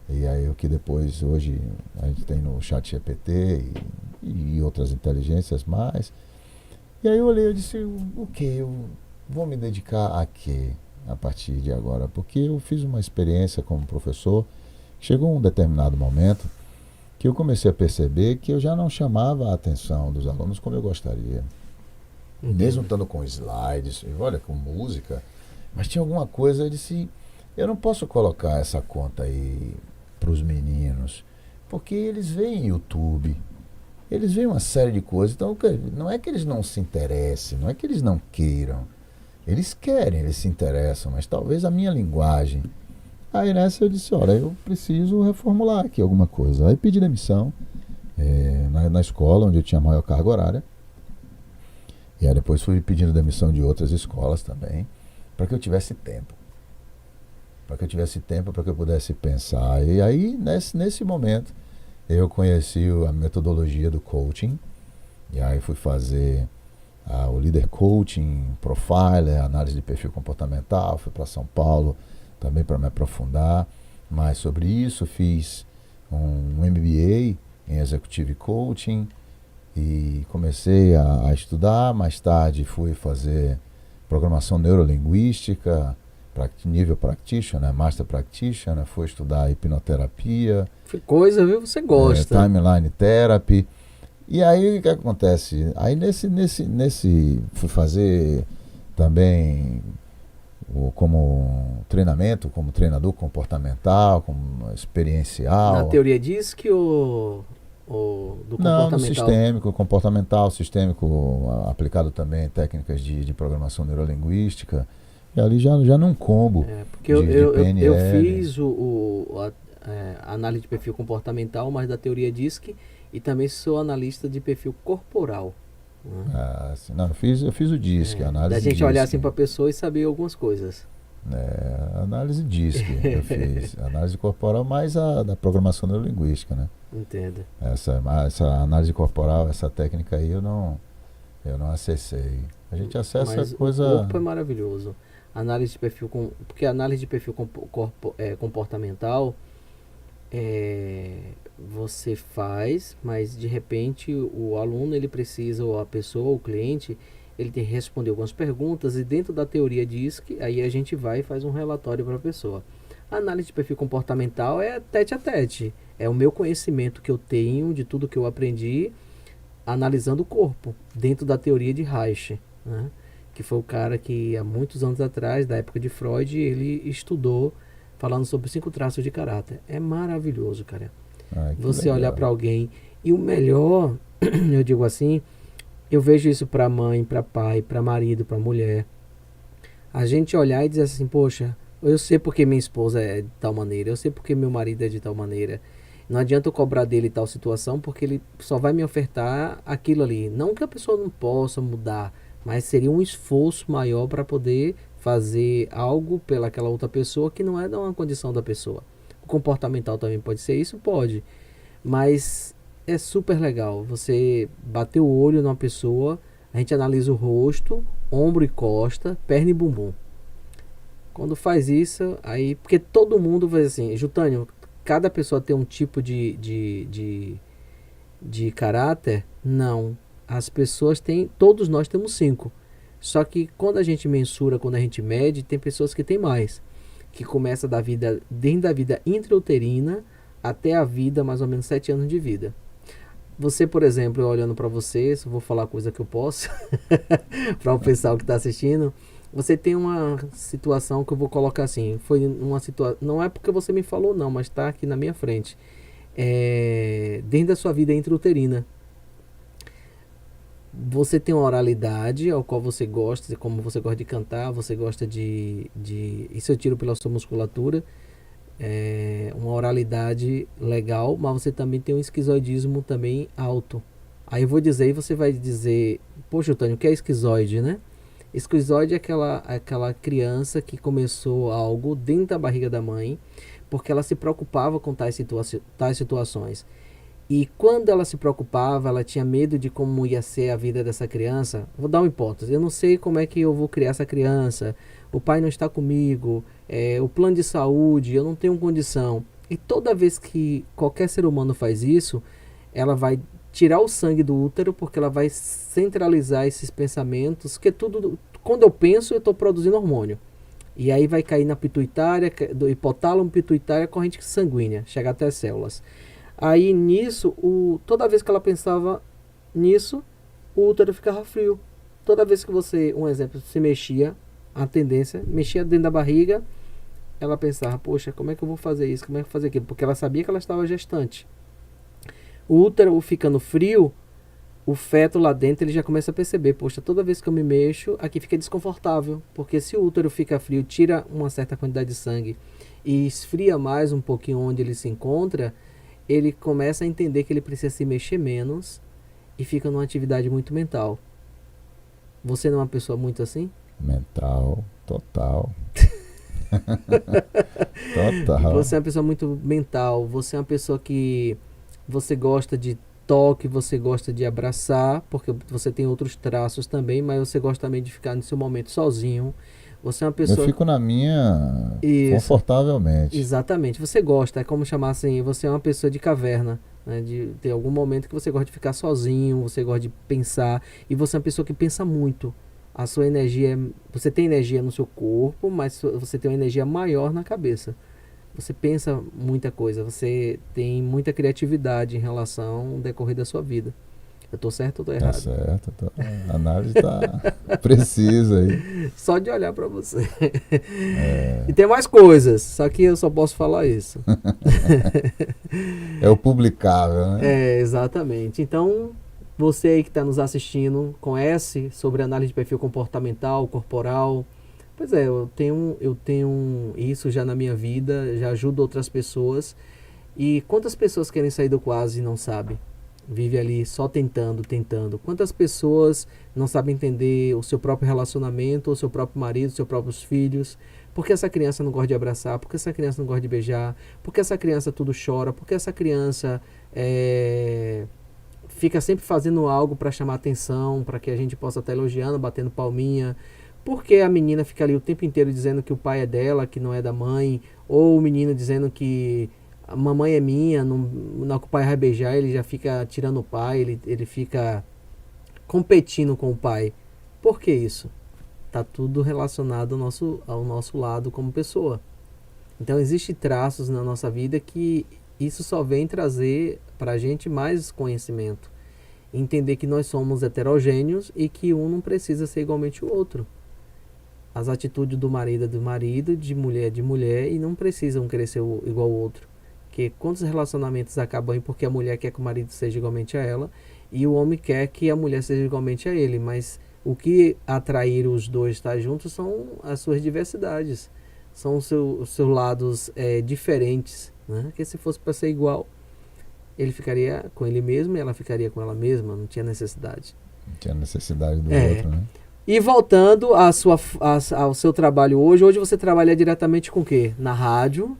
e aí o que depois, hoje, a gente tem no ChatGPT e outras inteligências mais. E aí eu olhei e disse, o que? Eu vou me dedicar a quê a partir de agora? Porque eu fiz uma experiência como professor, chegou um determinado momento que eu comecei a perceber que eu já não chamava a atenção dos alunos como eu gostaria. Mesmo estando com slides, olha, com música, mas tinha alguma coisa, eu disse, eu não posso colocar essa conta aí para os meninos? Porque eles veem YouTube, eles veem uma série de coisas, então não é que eles não se interessem, não é que eles não queiram. Eles querem, eles se interessam, mas talvez a minha linguagem. Aí nessa eu disse, olha, eu preciso reformular aqui alguma coisa. Aí pedi demissão na escola onde eu tinha maior carga horária. E aí depois fui pedindo demissão de outras escolas também, para que eu tivesse tempo. Para que eu tivesse tempo, para que eu pudesse pensar. E aí, nesse momento, eu conheci a metodologia do coaching. E aí fui fazer o Leader Coaching, Profiler, análise de perfil comportamental. Fui para São Paulo também para me aprofundar mais sobre isso. Fiz um MBA em Executive Coaching e comecei a estudar. Mais tarde fui fazer programação neurolinguística, nível practitioner, master practitioner, fui estudar hipnoterapia. Que coisa, viu? Você gosta. Timeline therapy. E aí o que acontece? Aí nesse fui fazer também como treinamento, como treinador comportamental, como experiencial. Na teoria DISC ou do comportamental? Não, no sistêmico, comportamental, sistêmico, aplicado também em técnicas de programação neurolinguística. E ali já num combo porque de PNL. Eu fiz a análise de perfil comportamental, mas da teoria DISC, e também sou analista de perfil corporal. Não, eu fiz o DISC, análise da gente DISC. olhar assim para a pessoa e saber algumas coisas. Análise DISC eu fiz. Análise corporal mais da programação neurolinguística, né? Entendo. Essa análise corporal, essa técnica aí eu não acessei. A gente acessa Mas coisa... o corpo é maravilhoso. Análise de perfil, porque a análise de perfil comportamental você faz, mas de repente o aluno ele precisa, ou a pessoa, o cliente, ele tem que responder algumas perguntas, e dentro da teoria diz que aí a gente vai e faz um relatório para a pessoa. A análise de perfil comportamental é tete a tete, é o meu conhecimento que eu tenho de tudo que eu aprendi analisando o corpo, dentro da teoria de Reich, né? Que foi o cara que há muitos anos atrás, da época de Freud, ele estudou falando sobre 5 traços de caráter. É maravilhoso, cara. Você legal. olhar para alguém, e o melhor, eu digo assim, eu vejo isso para mãe, para pai, para marido, para mulher. A gente olhar e dizer assim, poxa, eu sei porque minha esposa é de tal maneira, eu sei porque meu marido é de tal maneira. Não adianta eu cobrar dele tal situação, porque ele só vai me ofertar aquilo ali. Não que a pessoa não possa mudar, mas seria um esforço maior para poder fazer algo pelaquela outra pessoa que não é da uma condição da pessoa. O comportamental também pode ser isso? Pode. Mas é super legal. Você bater o olho numa pessoa, a gente analisa o rosto, ombro e costa, perna e bumbum. Quando faz isso, aí... Porque todo mundo vai assim, Jutânio, cada pessoa tem um tipo de caráter? Não. As pessoas têm... Todos nós temos 5. Só que quando a gente mensura, quando a gente mede, tem pessoas que têm mais. Que começa desde a vida intrauterina até a vida, mais ou menos 7 anos de vida. Você, por exemplo, eu olhando para você, se eu vou falar coisa que eu posso, para o pessoal que está assistindo, você tem uma situação que eu vou colocar assim, foi uma situação, não é porque você me falou não, mas está aqui na minha frente, dentro da sua vida intrauterina, você tem uma oralidade ao qual você gosta, como você gosta de cantar, você gosta de isso eu tiro pela sua musculatura, uma oralidade legal, mas você também tem um esquizoidismo também alto. Aí eu vou dizer, e você vai dizer, poxa, Tânio, o que é esquizoide, né? Esquizoide é aquela criança que começou algo dentro da barriga da mãe, porque ela se preocupava com tais situações. E quando ela se preocupava, ela tinha medo de como ia ser a vida dessa criança. Vou dar uma hipótese, eu não sei como é que eu vou criar essa criança, o pai não está comigo, o plano de saúde, eu não tenho condição. E toda vez que qualquer ser humano faz isso, ela vai tirar o sangue do útero, porque ela vai centralizar esses pensamentos, que tudo, quando eu penso, eu estou produzindo hormônio. E aí vai cair na pituitária, do hipotálamo, pituitária, corrente sanguínea, chegar até as células. Aí nisso, toda vez que ela pensava nisso, o útero ficava frio. Toda vez que você, um exemplo, se mexia, a tendência, mexia dentro da barriga, ela pensava, poxa, como é que eu vou fazer isso? Como é que eu vou fazer aquilo? Porque ela sabia que ela estava gestante. O útero ficando frio, o feto lá dentro ele já começa a perceber, poxa, toda vez que eu me mexo, aqui fica desconfortável. Porque se o útero fica frio, tira uma certa quantidade de sangue e esfria mais um pouquinho onde ele se encontra, ele começa a entender que ele precisa se mexer menos e fica numa atividade muito mental. Você não é uma pessoa muito assim? Mental, total. Total. Você é uma pessoa muito mental, você é uma pessoa que você gosta de toque, você gosta de abraçar, porque você tem outros traços também, mas você gosta também de ficar no seu momento sozinho. Você é uma Eu pessoa... fico na minha Isso, confortavelmente. exatamente. Você gosta, é como chamar assim, você é uma pessoa de caverna, né? De ter algum momento que você gosta de ficar sozinho, você gosta de pensar, e você é uma pessoa que pensa muito. A sua energia, você tem energia no seu corpo, mas você tem uma energia maior na cabeça. Você pensa muita coisa, você tem muita criatividade em relação ao decorrer da sua vida. Eu tô certo ou tô Tá errado? certo. A análise tá precisa aí. Só de olhar pra você. É, E tem mais coisas, só que eu só posso falar isso. é o publicável, né? É, exatamente. Então, você aí que está nos assistindo, conhece sobre análise de perfil comportamental, corporal. Pois é, eu tenho isso já na minha vida, já ajudo outras pessoas. E quantas pessoas querem sair do quase e não sabem? Vive ali só tentando, tentando. Quantas pessoas não sabem entender o seu próprio relacionamento, o seu próprio marido, os seus próprios filhos? Por que essa criança não gosta de abraçar? Por que essa criança não gosta de beijar? Por que essa criança tudo chora? Por que essa criança fica sempre fazendo algo para chamar atenção, para que a gente possa estar elogiando, batendo palminha? Por que a menina fica ali o tempo inteiro dizendo que o pai é dela, que não é da mãe? Ou o menino dizendo que a mamãe é minha, não, não que o pai vai beijar, ele já fica tirando o pai, ele fica competindo com o pai. Por que isso? Tá tudo relacionado ao nosso lado como pessoa. Então existem traços na nossa vida que isso só vem trazer para a gente mais conhecimento. Entender que nós somos heterogêneos e que um não precisa ser igualmente o outro. As atitudes do marido é do marido, de mulher é de mulher, e não precisam querer ser igual ao outro. Porque quantos relacionamentos acabam aí porque a mulher quer que o marido seja igualmente a ela e o homem quer que a mulher seja igualmente a ele, mas o que atrair os dois estar juntos são as suas diversidades, são os seus lados diferentes, né? Porque se fosse para ser igual, ele ficaria com ele mesmo e ela ficaria com ela mesma, não tinha necessidade. Não tinha necessidade do É. outro, né? E voltando ao seu trabalho hoje você trabalha diretamente com o quê? Na rádio,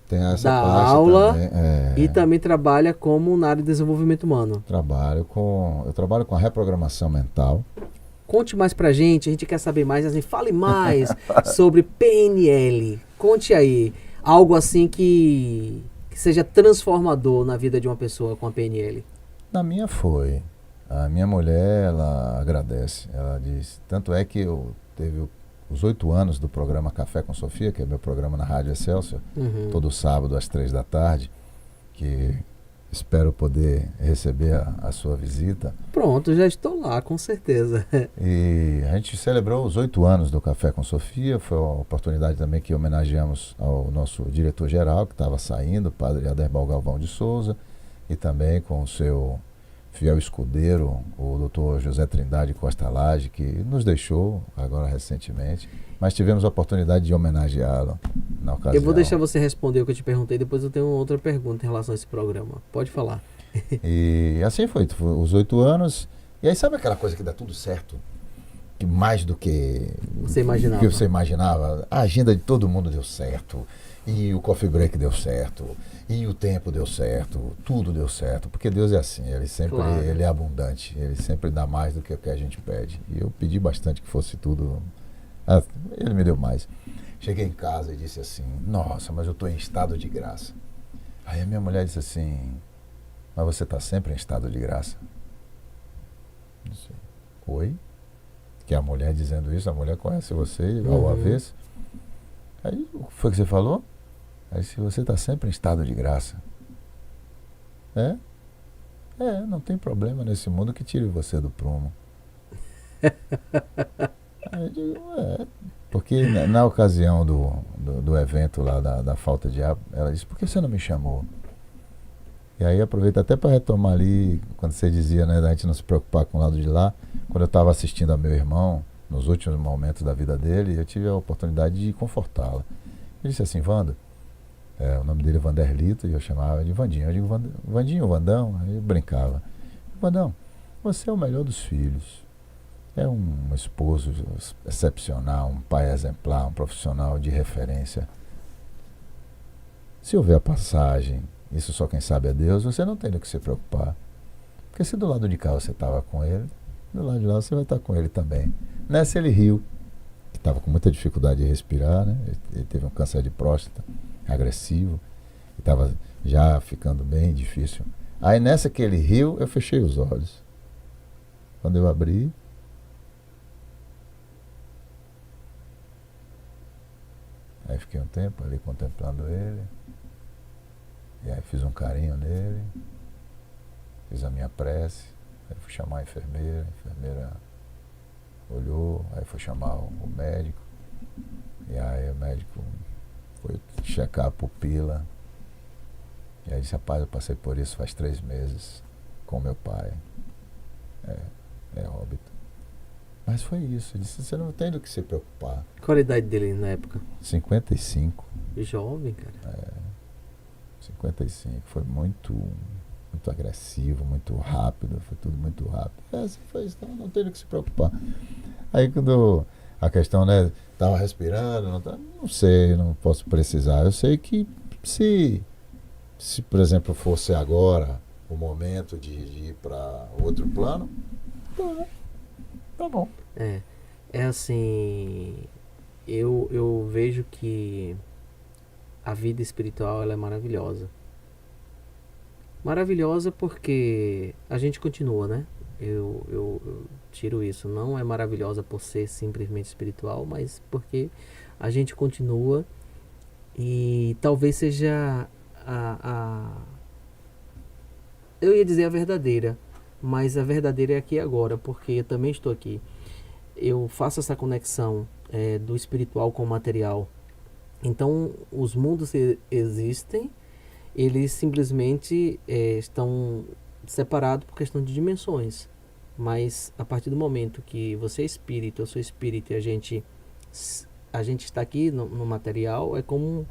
Tem essa dá parte aula também. e também trabalha como na área de desenvolvimento humano. Eu trabalho com a reprogramação mental. Conte mais pra gente, a gente quer saber mais, assim, fale mais sobre PNL. Conte aí, algo assim que seja transformador na vida de uma pessoa com a PNL. Na minha foi. A minha mulher, ela agradece. Ela diz. Tanto é que eu teve os 8 anos do programa Café com Sofia, que é meu programa na Rádio Excelsior, todo sábado às 3 da tarde, que espero poder receber a sua visita. Pronto, já estou lá, com certeza. E a gente celebrou os 8 anos do Café com Sofia. Foi uma oportunidade também que homenageamos ao nosso diretor-geral, que estava saindo, o padre Aderbal Galvão de Souza, e também com o seu fiel escudeiro, o doutor José Trindade Costa Lage, que nos deixou agora recentemente, mas tivemos a oportunidade de homenageá-lo na ocasião. Eu vou deixar você responder o que eu te perguntei, depois eu tenho outra pergunta em relação a esse programa. Pode falar. E assim foi os 8 anos. E aí sabe aquela coisa que dá tudo certo? Que mais do que Você imaginava. que você imaginava? A agenda de todo mundo deu certo. E o coffee break deu certo. E o tempo deu certo. Tudo deu certo. Porque Deus é assim. Ele sempre Claro. ele é abundante. Ele sempre dá mais do que o que a gente pede. E eu pedi bastante que fosse tudo. Ele me deu mais. Cheguei em casa e disse assim: nossa, mas eu estou em estado de graça. Aí a minha mulher disse assim: mas você está sempre em estado de graça? Eu disse: oi? Que a mulher dizendo isso, a mulher conhece você ao avesso. Aí, o que foi que você falou? Aí, se você está sempre em estado de graça. Não tem problema nesse mundo que tire você do prumo. Aí eu digo, porque na ocasião do evento lá da falta de ar, ela disse, por que você não me chamou? E aí aproveita até para retomar ali, quando você dizia, né, da gente não se preocupar com o lado de lá. Quando eu estava assistindo a meu irmão, nos últimos momentos da vida dele, eu tive a oportunidade de confortá-la. Ele disse assim, Wanda, o nome dele é Vanderlito, e eu chamava de Vandinho. Eu digo, Vandinho, Vandão, aí eu brincava. Vandão, você é o melhor dos filhos. É um esposo excepcional, um pai exemplar, um profissional de referência. Se houver passagem, isso só quem sabe é Deus, você não tem do que se preocupar. Porque se do lado de cá você estava com ele, do lado de lá você vai estar com ele também. Nessa ele riu, que estava com muita dificuldade de respirar, né? Ele teve um câncer de próstata agressivo, e estava já ficando bem difícil. Aí nessa que ele riu, eu fechei os olhos. Quando eu abri, aí fiquei um tempo ali contemplando ele. E aí fiz um carinho nele, fiz a minha prece, aí fui chamar a enfermeira olhou, aí foi chamar o médico, e aí o médico foi checar a pupila, e aí disse, rapaz, eu passei por isso faz 3 meses com meu pai, é óbito. Mas foi isso, ele disse, você não tem do que se preocupar. Qual a idade dele na época? 55. Jovem, cara. 55, foi muito agressivo, muito rápido, foi tudo muito rápido. Assim foi isso, não tem do que se preocupar. Aí quando a questão, né, estava respirando, não sei, não posso precisar. Eu sei que se por exemplo, fosse agora o momento de ir para outro plano, tá bom. É assim, eu vejo que a vida espiritual ela é maravilhosa. Maravilhosa porque a gente continua, né? Eu tiro isso. Não é maravilhosa por ser simplesmente espiritual, mas porque a gente continua e talvez seja eu ia dizer a verdadeira, mas a verdadeira é aqui e agora, porque eu também estou aqui. Eu faço essa conexão do espiritual com o material. Então, os mundos existem, eles simplesmente estão separados por questão de dimensões. Mas a partir do momento que você é espírito, eu sou espírito e a gente está aqui no material, é como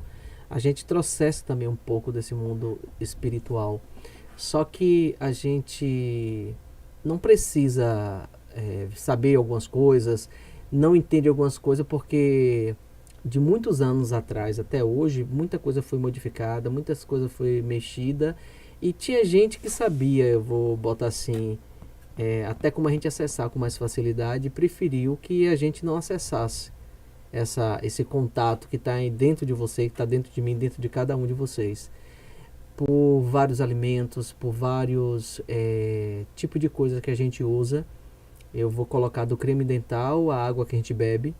a gente trouxesse também um pouco desse mundo espiritual. Só que a gente não precisa saber algumas coisas, não entende algumas coisas porque de muitos anos atrás até hoje, muita coisa foi modificada, muitas coisas foi mexida e tinha gente que sabia, eu vou botar assim, até como a gente acessar com mais facilidade, preferiu que a gente não acessasse esse contato que está dentro de você, que está dentro de mim, dentro de cada um de vocês. Por vários alimentos, por vários tipos de coisas que a gente usa. Eu vou colocar do creme dental, a água que a gente bebe.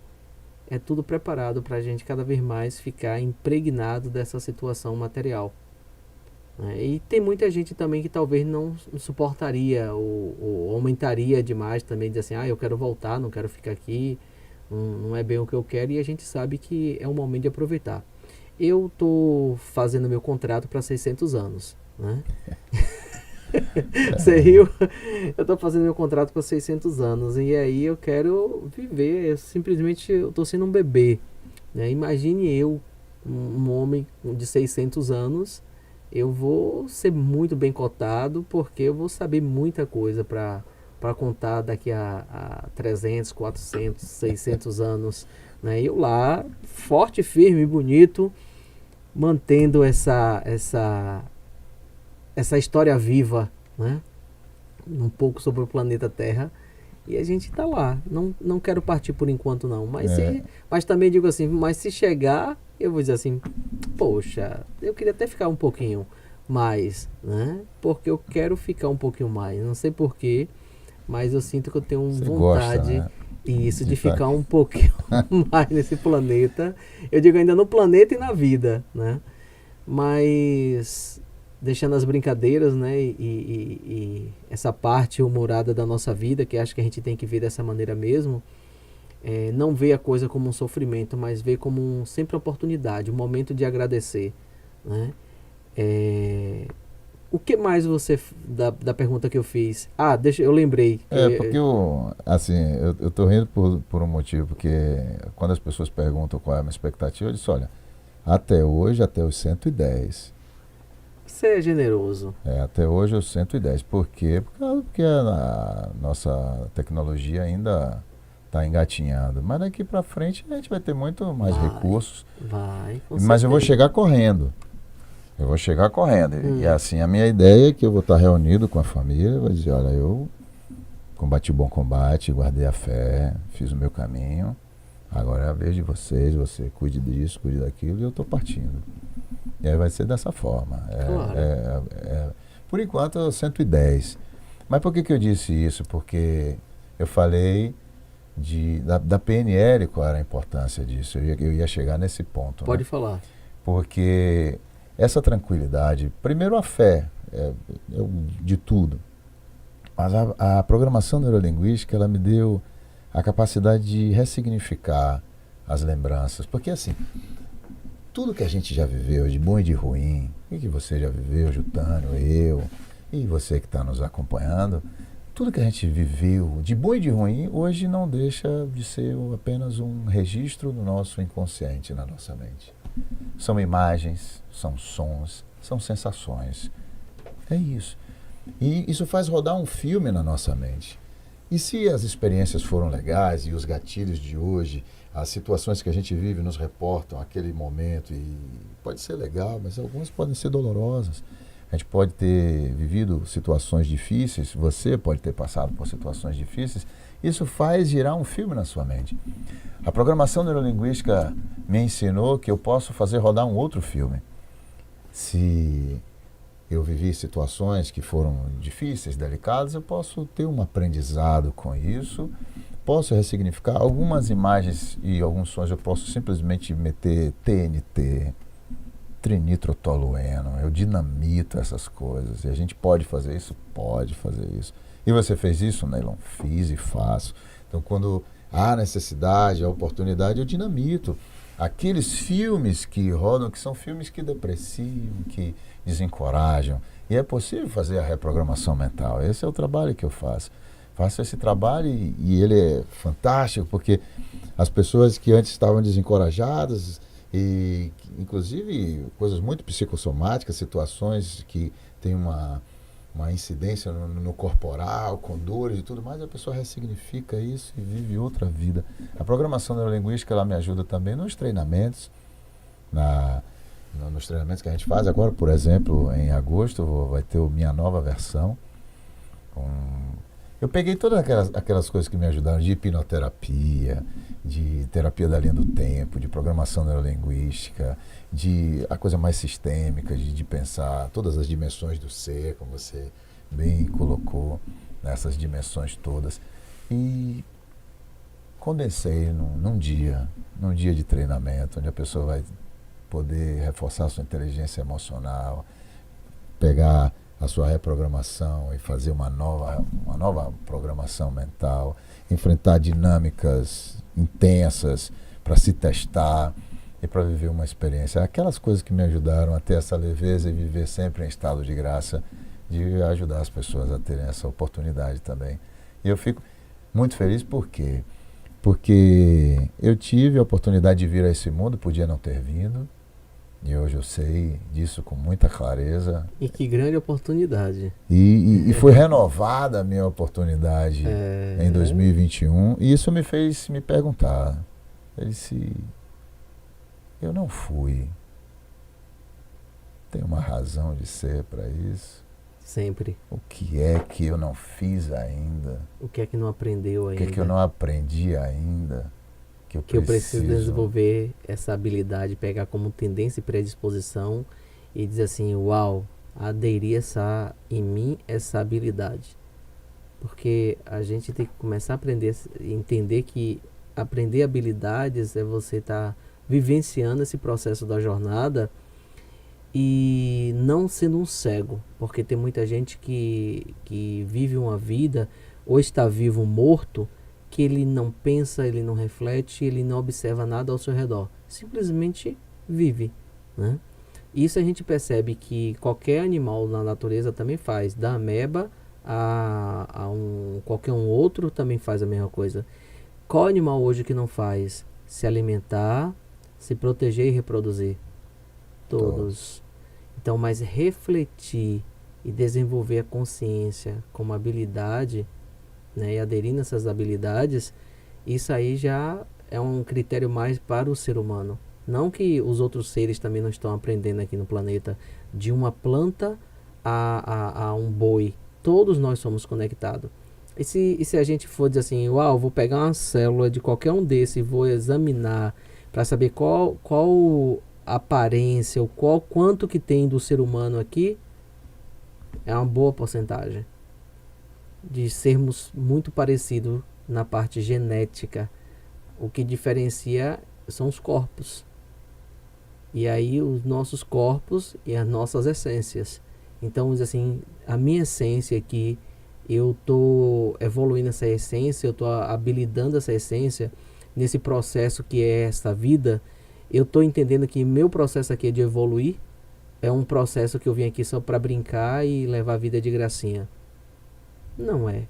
É tudo preparado para a gente cada vez mais ficar impregnado dessa situação material. E tem muita gente também que talvez não suportaria ou aumentaria demais também, dizer assim, eu quero voltar, não quero ficar aqui, não é bem o que eu quero, e a gente sabe que é um momento de aproveitar. Eu estou fazendo meu contrato para 600 anos, né? Você riu? Eu estou fazendo meu contrato para 600 anos e aí eu quero viver, simplesmente eu estou sendo um bebê, né? Imagine eu, um homem de 600 anos, eu vou ser muito bem cotado porque eu vou saber muita coisa para contar daqui a 300, 400, 600 anos, né? Eu lá, forte, firme, bonito, mantendo essa história viva, né? Um pouco sobre o planeta Terra. E a gente tá lá. Não quero partir por enquanto, não. Mas também digo assim, mas se chegar, eu vou dizer assim, poxa, eu queria até ficar um pouquinho mais, né? Porque eu quero ficar um pouquinho mais. Não sei porquê, mas eu sinto que eu tenho vontade gosta, né? de ficar um pouquinho mais nesse planeta. Eu digo ainda no planeta e na vida, né? Mas deixando as brincadeiras, né, e essa parte humorada da nossa vida, que acho que a gente tem que ver dessa maneira mesmo, não vê a coisa como um sofrimento, mas vê como sempre uma oportunidade, um momento de agradecer, né? O que mais você, da pergunta que eu fiz? Eu lembrei. Porque assim, eu tô rindo por um motivo, porque quando as pessoas perguntam qual é a minha expectativa, eu disse, olha, até hoje, até os 110. Você é generoso. Até hoje os 110. Por quê? Porque a nossa tecnologia ainda está engatinhando. Mas daqui para frente a gente vai ter muito mais recursos. Vai, com Mas eu vou certeza. chegar correndo. Eu vou chegar correndo. E assim, a minha ideia é que eu vou estar reunido com a família, vou dizer, olha, eu combati o bom combate, guardei a fé, fiz o meu caminho. Agora é a vez de vocês, você cuide disso, cuide daquilo, e eu estou partindo. E aí vai ser dessa forma. Claro. Por enquanto, 110. Mas por que eu disse isso? Porque eu falei da PNL, qual era a importância disso. Eu ia chegar nesse ponto. Pode né? falar. Porque essa tranquilidade, primeiro a fé, de tudo. Mas a programação neurolinguística, ela me deu a capacidade de ressignificar as lembranças. Porque assim, tudo que a gente já viveu, de bom e de ruim, e que você já viveu, Jutânio, eu, e você que está nos acompanhando, tudo que a gente viveu, de bom e de ruim, hoje não deixa de ser apenas um registro no nosso inconsciente, na nossa mente. São imagens, são sons, são sensações. É isso. E isso faz rodar um filme na nossa mente. E se as experiências foram legais e os gatilhos de hoje, as situações que a gente vive nos reportam aquele momento, e pode ser legal, mas algumas podem ser dolorosas. A gente pode ter vivido situações difíceis, você pode ter passado por situações difíceis, isso faz girar um filme na sua mente. A programação neurolinguística me ensinou que eu posso fazer rodar um outro filme. Se eu vivi situações que foram difíceis, delicadas, eu posso ter um aprendizado com isso, posso ressignificar algumas imagens e alguns sons, eu posso simplesmente meter TNT, trinitrotolueno, eu dinamito essas coisas, e a gente pode fazer isso? Pode fazer isso. E você fez isso, Neilon? Fiz e faço. Então, quando há necessidade, há oportunidade, eu dinamito. Aqueles filmes que rodam, que são filmes que depreciam, que desencorajam. E é possível fazer a reprogramação mental. Esse é o trabalho que eu faço. Faço esse trabalho e ele é fantástico, porque as pessoas que antes estavam desencorajadas, e inclusive coisas muito psicossomáticas, situações que têm uma incidência no corporal, com dores e tudo mais, a pessoa ressignifica isso e vive outra vida. A programação neurolinguística, ela me ajuda também nos treinamentos, nos treinamentos que a gente faz. Agora, por exemplo, em agosto, vai ter a minha nova versão. Eu peguei todas aquelas coisas que me ajudaram, de hipnoterapia, de terapia da linha do tempo, de programação neurolinguística, de a coisa mais sistêmica, de pensar todas as dimensões do ser, como você bem colocou, nessas dimensões todas. E condensei num dia de treinamento, onde a pessoa vai poder reforçar a sua inteligência emocional, pegar a sua reprogramação e fazer uma nova programação mental, enfrentar dinâmicas intensas para se testar e para viver uma experiência. Aquelas coisas que me ajudaram a ter essa leveza e viver sempre em estado de graça, de ajudar as pessoas a terem essa oportunidade também. E eu fico muito feliz porque eu tive a oportunidade de vir a esse mundo, podia não ter vindo, e hoje eu sei disso com muita clareza. E que grande oportunidade. E foi renovada a minha oportunidade em 2021. E isso me fez me perguntar. Eu não fui. Tem uma razão de ser para isso? Sempre. O que é que eu não fiz ainda? O que é que não aprendeu ainda? O que é que eu não aprendi ainda? Que eu preciso desenvolver essa habilidade, pegar como tendência e predisposição e dizer assim, uau, aderir em mim essa habilidade. Porque a gente tem que começar a aprender, entender que aprender habilidades é você estar vivenciando esse processo da jornada e não sendo um cego. Porque tem muita gente que vive uma vida, ou está vivo ou morto, que ele não pensa, ele não reflete, ele não observa nada ao seu redor. Simplesmente vive, né? Isso a gente percebe que qualquer animal na natureza também faz. Da ameba qualquer um outro também faz a mesma coisa. Qual animal hoje que não faz? Se alimentar, se proteger e reproduzir. Todos. Então, mas refletir e desenvolver a consciência como habilidade, né, e aderir nessas habilidades, isso aí já é um critério mais para o ser humano. Não que os outros seres também não estão aprendendo aqui no planeta, de uma planta a um boi. Todos nós somos conectados. E se a gente for dizer assim, uau, vou pegar uma célula de qualquer um desses e vou examinar para saber qual aparência, ou quanto que tem do ser humano aqui, é uma boa porcentagem de sermos muito parecidos na parte genética. O que diferencia são os corpos. E aí os nossos corpos e as nossas essências. Então, assim, a minha essência aqui, eu estou evoluindo essa essência, eu estou habilitando essa essência nesse processo que é essa vida. Eu estou entendendo que meu processo aqui de evoluir é um processo que eu vim aqui só para brincar e levar a vida de gracinha. Não é.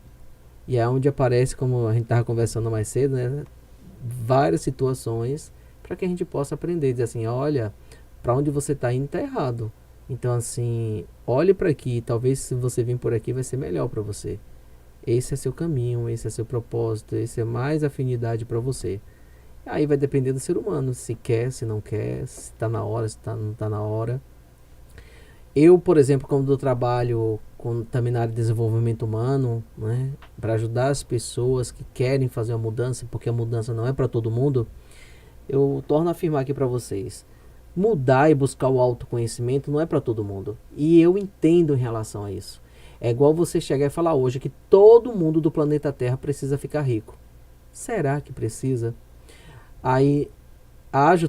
E é onde aparece, como a gente estava conversando mais cedo, né, várias situações para que a gente possa aprender, dizer assim, olha, para onde você está indo está errado. Então, assim, olhe para aqui, talvez se você vir por aqui vai ser melhor para você. Esse é seu caminho, esse é seu propósito, esse é mais afinidade para você. Aí vai depender do ser humano, se quer, se não quer, se está na hora, se não está na hora. Eu, por exemplo, quando eu trabalho também na área de desenvolvimento humano, né, para ajudar as pessoas que querem fazer uma mudança, porque a mudança não é para todo mundo, eu torno a afirmar aqui para vocês, mudar e buscar o autoconhecimento não é para todo mundo. E eu entendo em relação a isso. É igual você chegar e falar hoje que todo mundo do planeta Terra precisa ficar rico. Será que precisa? Aí,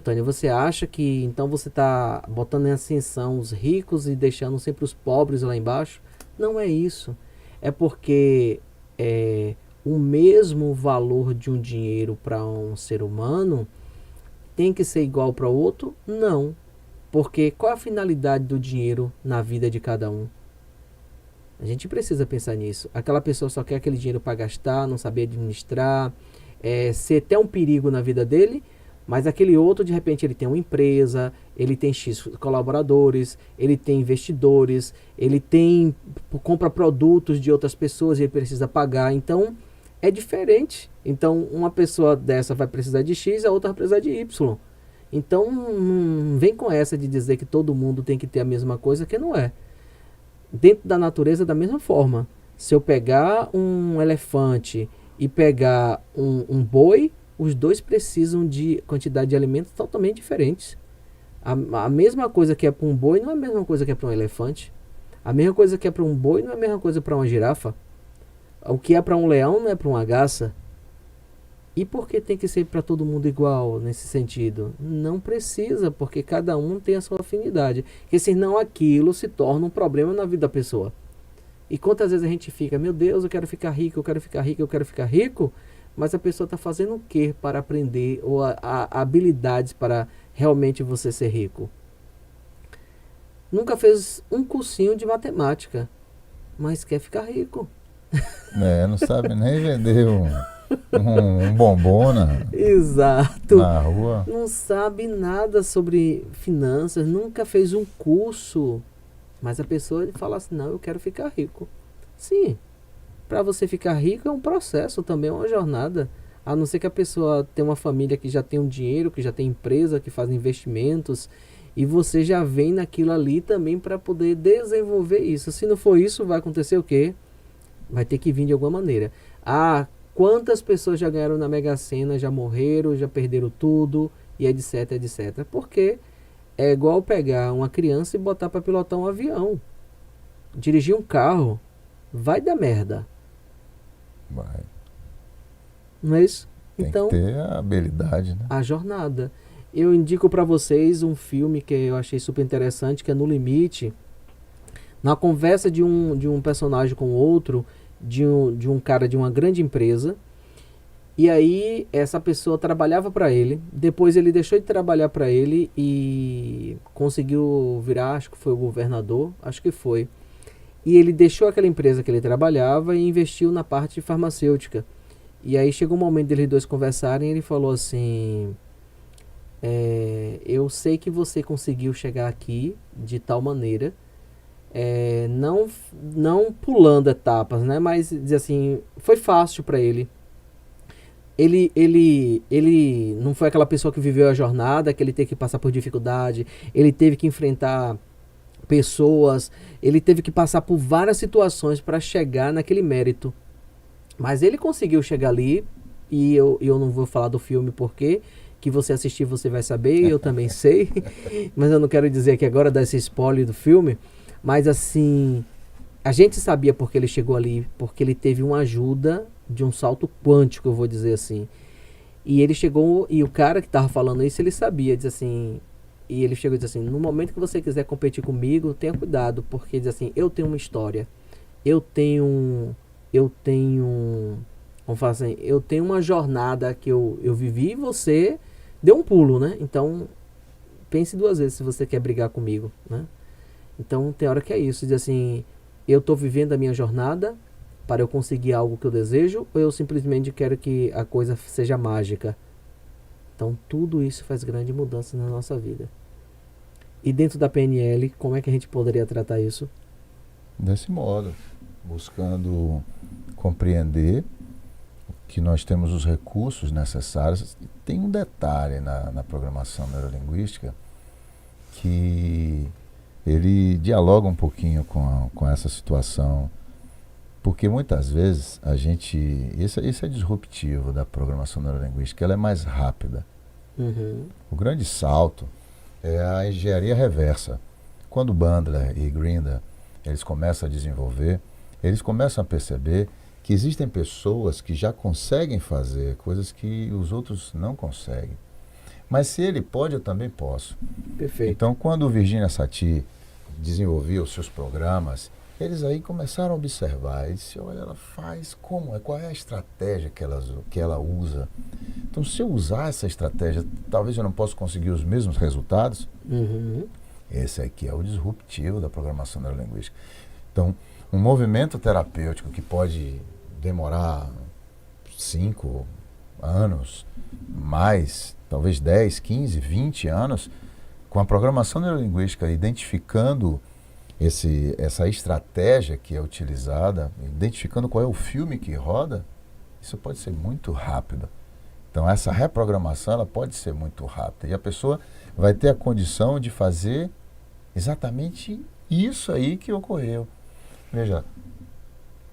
Tânia, você acha que então você está botando em ascensão os ricos e deixando sempre os pobres lá embaixo? Não é isso. É porque o mesmo valor de um dinheiro para um ser humano tem que ser igual para o outro? Não. Porque qual é a finalidade do dinheiro na vida de cada um? A gente precisa pensar nisso. Aquela pessoa só quer aquele dinheiro para gastar, não saber administrar, ser até um perigo na vida dele, mas aquele outro, de repente, ele tem uma empresa, ele tem X colaboradores, ele tem investidores, ele compra produtos de outras pessoas e ele precisa pagar. Então, é diferente. Então, uma pessoa dessa vai precisar de X, a outra vai precisar de Y. Então, não vem com essa de dizer que todo mundo tem que ter a mesma coisa, que não é. Dentro da natureza, da mesma forma. Se eu pegar um elefante e pegar um boi, os dois precisam de quantidade de alimentos totalmente diferentes. A mesma coisa que é para um boi não é a mesma coisa que é para um elefante. A mesma coisa que é para um boi não é a mesma coisa para uma girafa. O que é para um leão não é para uma garça. E por que tem que ser para todo mundo igual nesse sentido? Não precisa, porque cada um tem a sua afinidade. Porque senão aquilo se torna um problema na vida da pessoa. E quantas vezes a gente fica, meu Deus, eu quero ficar rico, eu quero ficar rico, eu quero ficar rico, mas a pessoa está fazendo o que para aprender, ou habilidades para realmente você ser rico? Nunca fez um cursinho de matemática, mas quer ficar rico. Não sabe nem vender um bombom Exato. na rua. Não sabe nada sobre finanças, nunca fez um curso, mas a pessoa fala assim, não, eu quero ficar rico. Sim, para você ficar rico é um processo também, é uma jornada. A não ser que a pessoa tenha uma família que já tem um dinheiro, que já tem empresa, que faz investimentos, e você já vem naquilo ali também para poder desenvolver isso. Se não for isso, vai acontecer o quê? Vai ter que vir de alguma maneira. Quantas pessoas já ganharam na Mega Sena, já morreram, já perderam tudo, e etc, etc. Porque é igual pegar uma criança e botar para pilotar um avião. Dirigir um carro, vai dar merda. Vai. Não é isso? Tem Então, que ter a habilidade, né? a jornada. Eu indico para vocês um filme que eu achei super interessante, que é No Limite. Na conversa de um personagem com outro, de um cara de uma grande empresa, E aí essa pessoa trabalhava para ele, depois ele deixou de trabalhar para ele e conseguiu virar, acho que foi o governador, acho que foi. E ele deixou aquela empresa que ele trabalhava e investiu na parte farmacêutica. E aí chegou um momento deles dois conversarem e ele falou assim: eu sei que você conseguiu chegar aqui de tal maneira, não pulando etapas, né? Mas dizer assim, foi fácil para ele. Ele não foi aquela pessoa que viveu a jornada, que ele teve que passar por dificuldade, ele teve que enfrentar pessoas, ele teve que passar por várias situações para chegar naquele mérito. Mas ele conseguiu chegar ali, e eu não vou falar do filme porque que você assistir você vai saber, eu também sei, mas eu não quero dizer aqui agora, dar esse spoiler do filme, mas assim, a gente sabia porque ele chegou ali, porque ele teve uma ajuda de um salto quântico, eu vou dizer assim. E ele chegou, e o cara que tava falando isso, ele sabia, diz assim, e ele chegou e disse assim: no momento que você quiser competir comigo, tenha cuidado, porque diz assim, eu tenho uma história, eu tenho, vamos falar assim, eu tenho uma jornada que eu vivi e você deu um pulo, né? Então, pense duas vezes se você quer brigar comigo, né? Então, tem hora que é isso, diz assim, eu tô vivendo a minha jornada para eu conseguir algo que eu desejo, ou eu simplesmente quero que a coisa seja mágica? Então, tudo isso faz grande mudança na nossa vida. E dentro da PNL, como é que a gente poderia tratar isso? Desse modo, buscando compreender que nós temos os recursos necessários. Tem um detalhe na programação neurolinguística que ele dialoga um pouquinho com essa situação, porque muitas vezes a gente... Isso é disruptivo da programação neurolinguística, ela é mais rápida. Uhum. O grande salto é a engenharia reversa. Quando Bandler e Grinder eles começam a desenvolver, eles começam a perceber que existem pessoas que já conseguem fazer coisas que os outros não conseguem. Mas se ele pode, eu também posso. Perfeito. Então, quando o Virginia Satir desenvolvia os seus programas, eles aí começaram a observar. E disse, olha, ela faz como? Qual é a estratégia que ela usa? Então, se eu usar essa estratégia, talvez eu não possa conseguir os mesmos resultados. Uhum. Esse aqui é o disruptivo da programação neurolinguística. Então, um movimento terapêutico que pode demorar 5 anos, mais, talvez 10, 15, 20 anos, com a programação neurolinguística identificando essa estratégia que é utilizada, identificando qual é o filme que roda, isso pode ser muito rápido. Então, essa reprogramação ela pode ser muito rápida. E a pessoa vai ter a condição de fazer exatamente isso aí que ocorreu. Veja,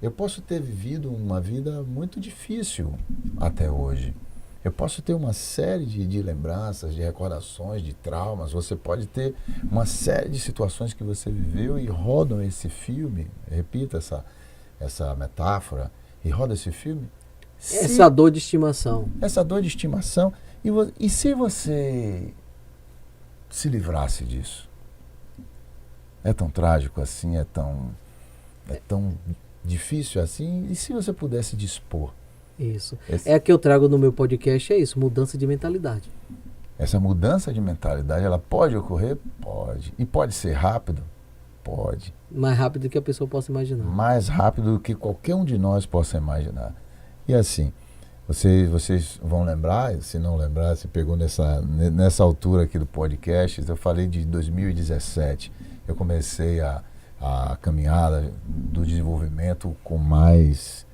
eu posso ter vivido uma vida muito difícil até hoje. Eu posso ter uma série de lembranças, de recordações, de traumas. Você pode ter uma série de situações que você viveu e rodam esse filme. Repita essa metáfora. E roda esse filme. Essa dor de estimação. Essa dor de estimação. E se você se livrasse disso? É tão trágico assim, é tão difícil assim. E se você pudesse dispor? Isso. É que eu trago no meu podcast, é isso, mudança de mentalidade. Essa mudança de mentalidade, ela pode ocorrer? Pode. E pode ser rápido? Pode. Mais rápido do que a pessoa possa imaginar. Mais rápido do que qualquer um de nós possa imaginar. E assim, vocês vão lembrar, se não lembrar, se pegou nessa altura aqui do podcast, eu falei de 2017. Eu comecei a caminhada do desenvolvimento com mais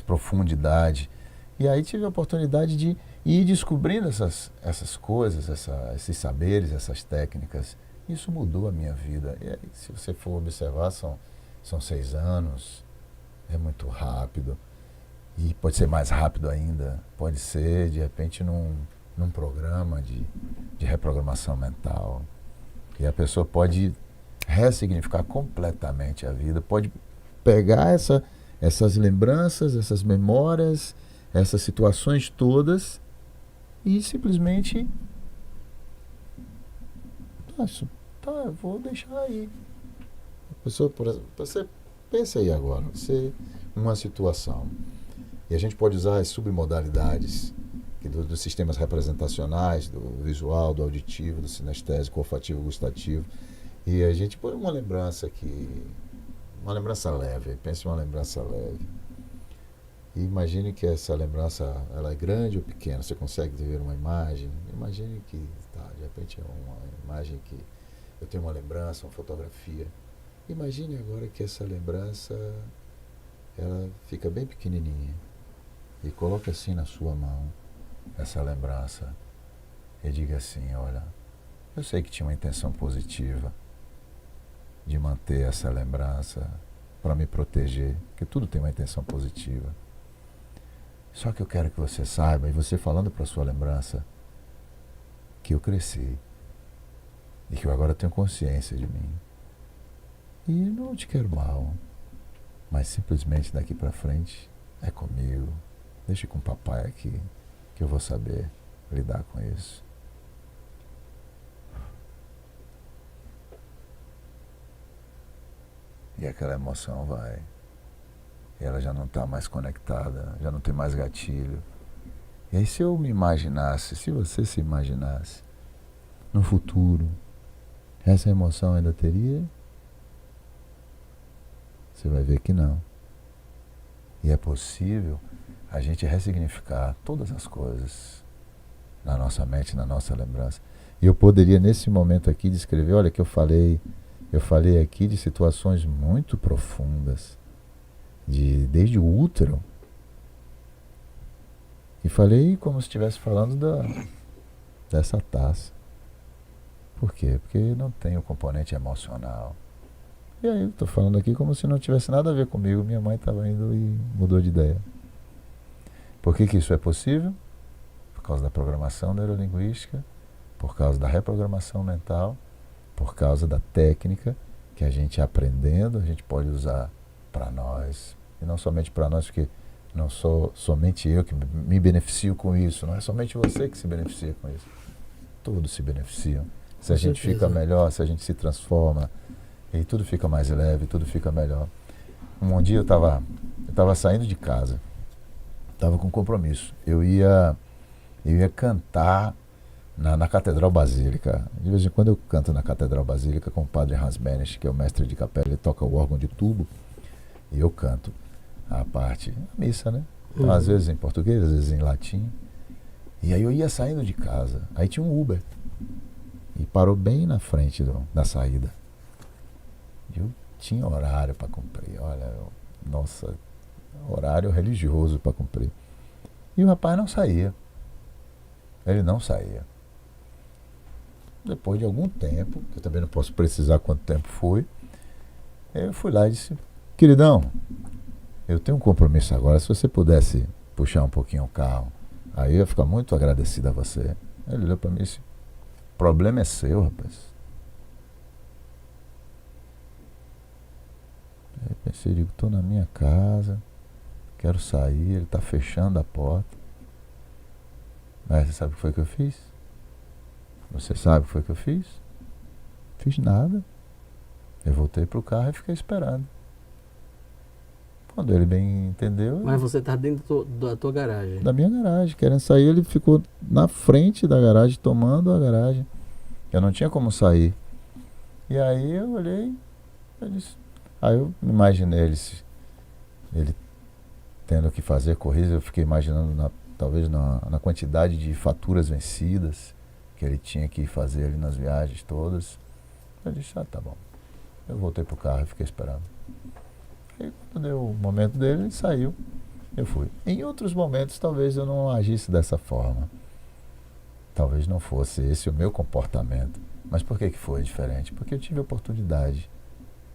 profundidade. E aí tive a oportunidade de ir descobrindo essas coisas, esses saberes, essas técnicas. Isso mudou a minha vida. E aí, se você for observar, são 6 anos, é muito rápido. E pode ser mais rápido ainda. Pode ser, de repente, num programa de reprogramação mental. E a pessoa pode ressignificar completamente a vida, pode pegar essas lembranças, essas memórias, essas situações todas e simplesmente eu vou deixar aí. A pessoa, por exemplo, você pensa aí agora, uma situação. E a gente pode usar as submodalidades dos sistemas representacionais, do visual, do auditivo, do sinestésico, olfativo, gustativo. E a gente põe uma lembrança aqui, uma lembrança leve, pense em uma lembrança leve. E imagine que essa lembrança, ela é grande ou pequena, você consegue ver uma imagem, imagine que, de repente é uma imagem que eu tenho uma lembrança, uma fotografia. Imagine agora que essa lembrança, ela fica bem pequenininha e coloque assim na sua mão essa lembrança e diga assim, olha, eu sei que tinha uma intenção positiva de manter essa lembrança para me proteger, porque tudo tem uma intenção positiva. Só que eu quero que você saiba, e você falando para a sua lembrança, que eu cresci e que eu agora tenho consciência de mim. E não te quero mal, mas simplesmente daqui para frente é comigo. Deixa com o papai aqui, que eu vou saber lidar com isso. E aquela emoção vai. E ela já não está mais conectada, já não tem mais gatilho. E aí se eu me imaginasse, se você se imaginasse, no futuro, essa emoção ainda teria? Você vai ver que não. E é possível a gente ressignificar todas as coisas na nossa mente, na nossa lembrança. E eu poderia nesse momento aqui descrever, olha que eu falei aqui de situações muito profundas, desde o útero. E falei como se estivesse falando dessa taça. Por quê? Porque não tem o componente emocional. E aí eu estou falando aqui como se não tivesse nada a ver comigo. Minha mãe estava indo e mudou de ideia. Por que isso é possível? Por causa da programação neurolinguística, por causa da reprogramação mental, por causa da técnica que a gente aprendendo, a gente pode usar para nós. E não somente para nós, porque não sou somente eu que me beneficio com isso, não é somente você que se beneficia com isso. Todos se beneficiam. Se a gente fica melhor, se a gente se transforma, e tudo fica mais leve, tudo fica melhor. Um dia eu estava saindo de casa, estava com compromisso. Eu ia cantar na Catedral Basílica. De vez em quando eu canto na Catedral Basílica com o padre Hans Benesch, que é o mestre de capela, ele toca o órgão de tubo, e eu canto a missa, né? Então, às vezes em português, às vezes em latim. E aí eu ia saindo de casa, aí tinha um Uber, e parou bem na frente da saída. Eu tinha horário para cumprir, nossa, horário religioso para cumprir. E o rapaz não saía. Ele não saía. Depois de algum tempo, que eu também não posso precisar quanto tempo foi, eu fui lá e disse, queridão, eu tenho um compromisso agora, se você pudesse puxar um pouquinho o carro, aí eu ia ficar muito agradecido a você. Ele olhou para mim e disse, o problema é seu, rapaz. Aí eu pensei, digo, estou na minha casa, quero sair, ele está fechando a porta. Mas você sabe o que foi que eu fiz? Você sabe o que foi que eu fiz? Fiz nada. Eu voltei pro carro e fiquei esperando. Quando ele bem entendeu... Mas você está dentro da tua garagem? Da minha garagem. Querendo sair, ele ficou na frente da garagem, tomando a garagem. Eu não tinha como sair. E aí eu olhei, eu disse... Aí eu imaginei ele tendo que fazer corrida, eu fiquei imaginando talvez na quantidade de faturas vencidas que ele tinha que fazer ali nas viagens todas. Eu disse, tá bom. Eu voltei pro carro e fiquei esperando. Aí quando deu o momento dele, ele saiu. Eu fui. Em outros momentos, talvez eu não agisse dessa forma. Talvez não fosse esse o meu comportamento. Mas por que foi diferente? Porque eu tive a oportunidade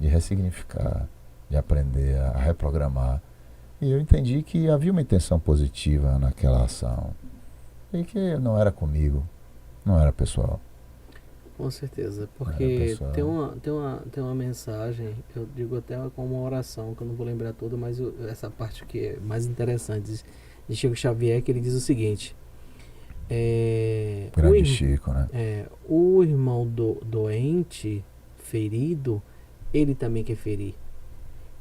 de ressignificar, de aprender a reprogramar. E eu entendi que havia uma intenção positiva naquela ação. E que não era comigo, não era pessoal. Com certeza, porque tem uma mensagem, eu digo até como uma oração, que eu não vou lembrar toda, mas essa parte que é mais interessante, de Chico Xavier, que ele diz o seguinte... Grande Chico, né? O irmão doente, ferido, ele também quer ferir.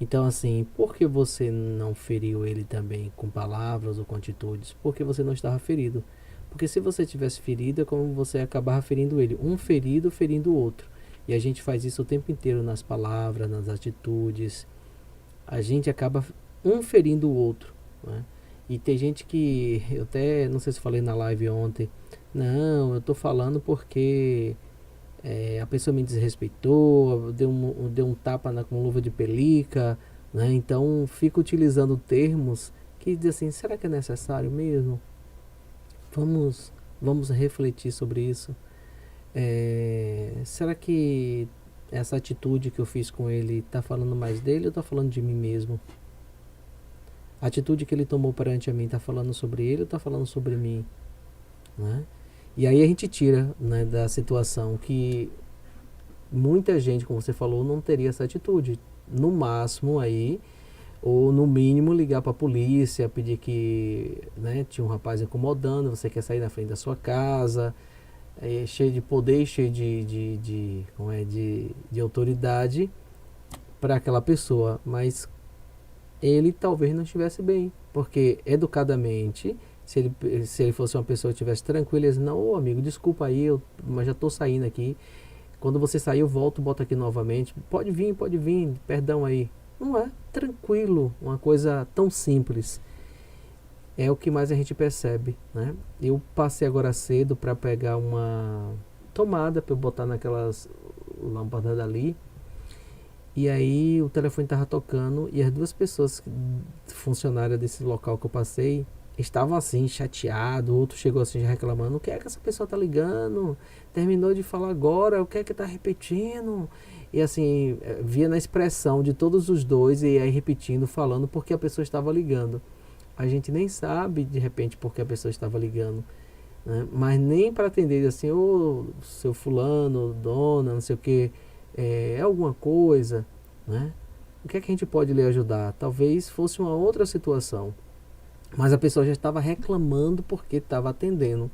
Então, assim, por que você não feriu ele também com palavras ou com atitudes? Porque você não estava ferido. Porque se você tivesse ferido, é como você acabar ferindo ele. Um ferido, ferindo o outro. E a gente faz isso o tempo inteiro nas palavras, nas atitudes. A gente acaba um ferindo o outro, né? E tem gente que, eu até, não sei se falei na live ontem, não, eu tô falando porque a pessoa me desrespeitou, deu um tapa com luva de pelica, né? Então fico utilizando termos que dizem assim, será que é necessário mesmo? Vamos, vamos refletir sobre isso. Será que essa atitude que eu fiz com ele está falando mais dele ou está falando de mim mesmo? A atitude que ele tomou perante a mim está falando sobre ele ou está falando sobre mim? Né? E aí a gente tira, né, da situação que muita gente, como você falou, não teria essa atitude. No máximo aí, ou no mínimo ligar para a polícia, pedir que, né, tinha um rapaz incomodando, você quer sair na frente da sua casa, cheio de poder, cheio de autoridade para aquela pessoa, mas ele talvez não estivesse bem, porque educadamente, se ele fosse uma pessoa que estivesse tranquila, ele diz, não, ô amigo, desculpa aí, mas já estou saindo aqui, quando você sair eu volto, boto aqui novamente, pode vir, perdão aí. Não é tranquilo, uma coisa tão simples. É o que mais a gente percebe, né? Eu passei agora cedo para pegar uma tomada para eu botar naquelas lâmpadas dali. E aí o telefone estava tocando e as duas pessoas funcionárias desse local que eu passei estavam assim, chateado, o outro chegou assim já reclamando, o que é que essa pessoa tá ligando? Terminou de falar agora, o que é que tá repetindo? E assim, via na expressão de todos os dois e aí repetindo, falando porque a pessoa estava ligando. A gente nem sabe de repente porque a pessoa estava ligando, né? Mas nem para atender assim, ô seu fulano, dona, não sei o que, é alguma coisa, né? O que é que a gente pode lhe ajudar? Talvez fosse uma outra situação, mas a pessoa já estava reclamando porque estava atendendo.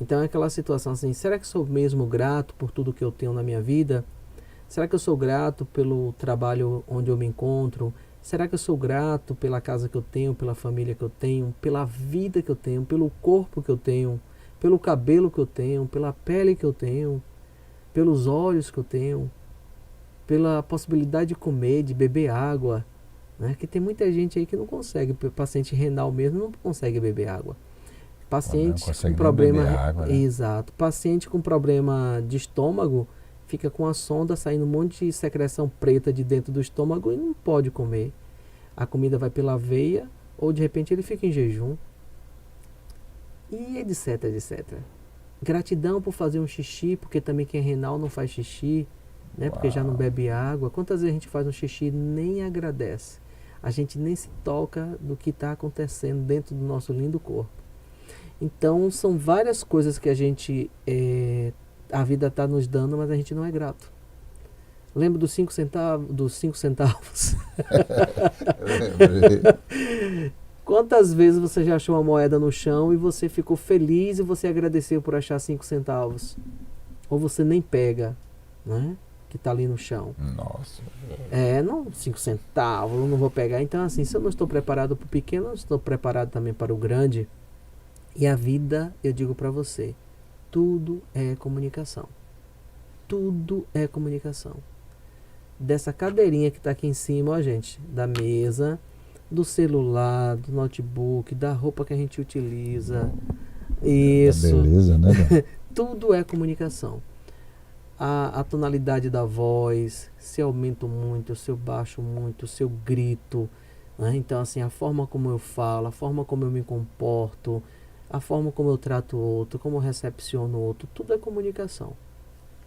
Então é aquela situação assim, será que sou mesmo grato por tudo que eu tenho na minha vida? Será que eu sou grato pelo trabalho onde eu me encontro? Será que eu sou grato pela casa que eu tenho, pela família que eu tenho, pela vida que eu tenho, pelo corpo que eu tenho, pelo cabelo que eu tenho, pela pele que eu tenho, pelos olhos que eu tenho, pela possibilidade de comer, de beber água, né? Que tem muita gente aí que não consegue, paciente renal mesmo não consegue beber água. Paciente com problema, água, né? Exato, paciente com problema de estômago fica com a sonda saindo um monte de secreção preta de dentro do estômago e não pode comer. A comida vai pela veia ou de repente ele fica em jejum. E etc, etc. Gratidão por fazer um xixi, porque também quem é renal não faz xixi, né? Porque já não bebe água. Quantas vezes a gente faz um xixi e nem agradece? A gente nem se toca do que está acontecendo dentro do nosso lindo corpo. Então são várias coisas que a gente a vida está nos dando, mas a gente não é grato. Lembra dos 5 centavos? Dos 5 centavos? Quantas vezes você já achou uma moeda no chão e você ficou feliz e você agradeceu por achar 5 centavos? Ou você nem pega, né? Que está ali no chão. Nossa. Não 5 centavos, eu não vou pegar. Então assim, se eu não estou preparado para o pequeno, eu não estou preparado também para o grande. E a vida, eu digo para você, tudo é comunicação. Tudo é comunicação. Dessa cadeirinha que está aqui em cima, ó, gente, da mesa, do celular, do notebook, da roupa que a gente utiliza. Isso. Beleza, né? Tudo é comunicação. A tonalidade da voz, se eu aumento muito, se eu baixo muito, se eu grito, né? Então, assim, a forma como eu falo, a forma como eu me comporto, a forma como eu trato o outro, como eu recepciono o outro, tudo é comunicação.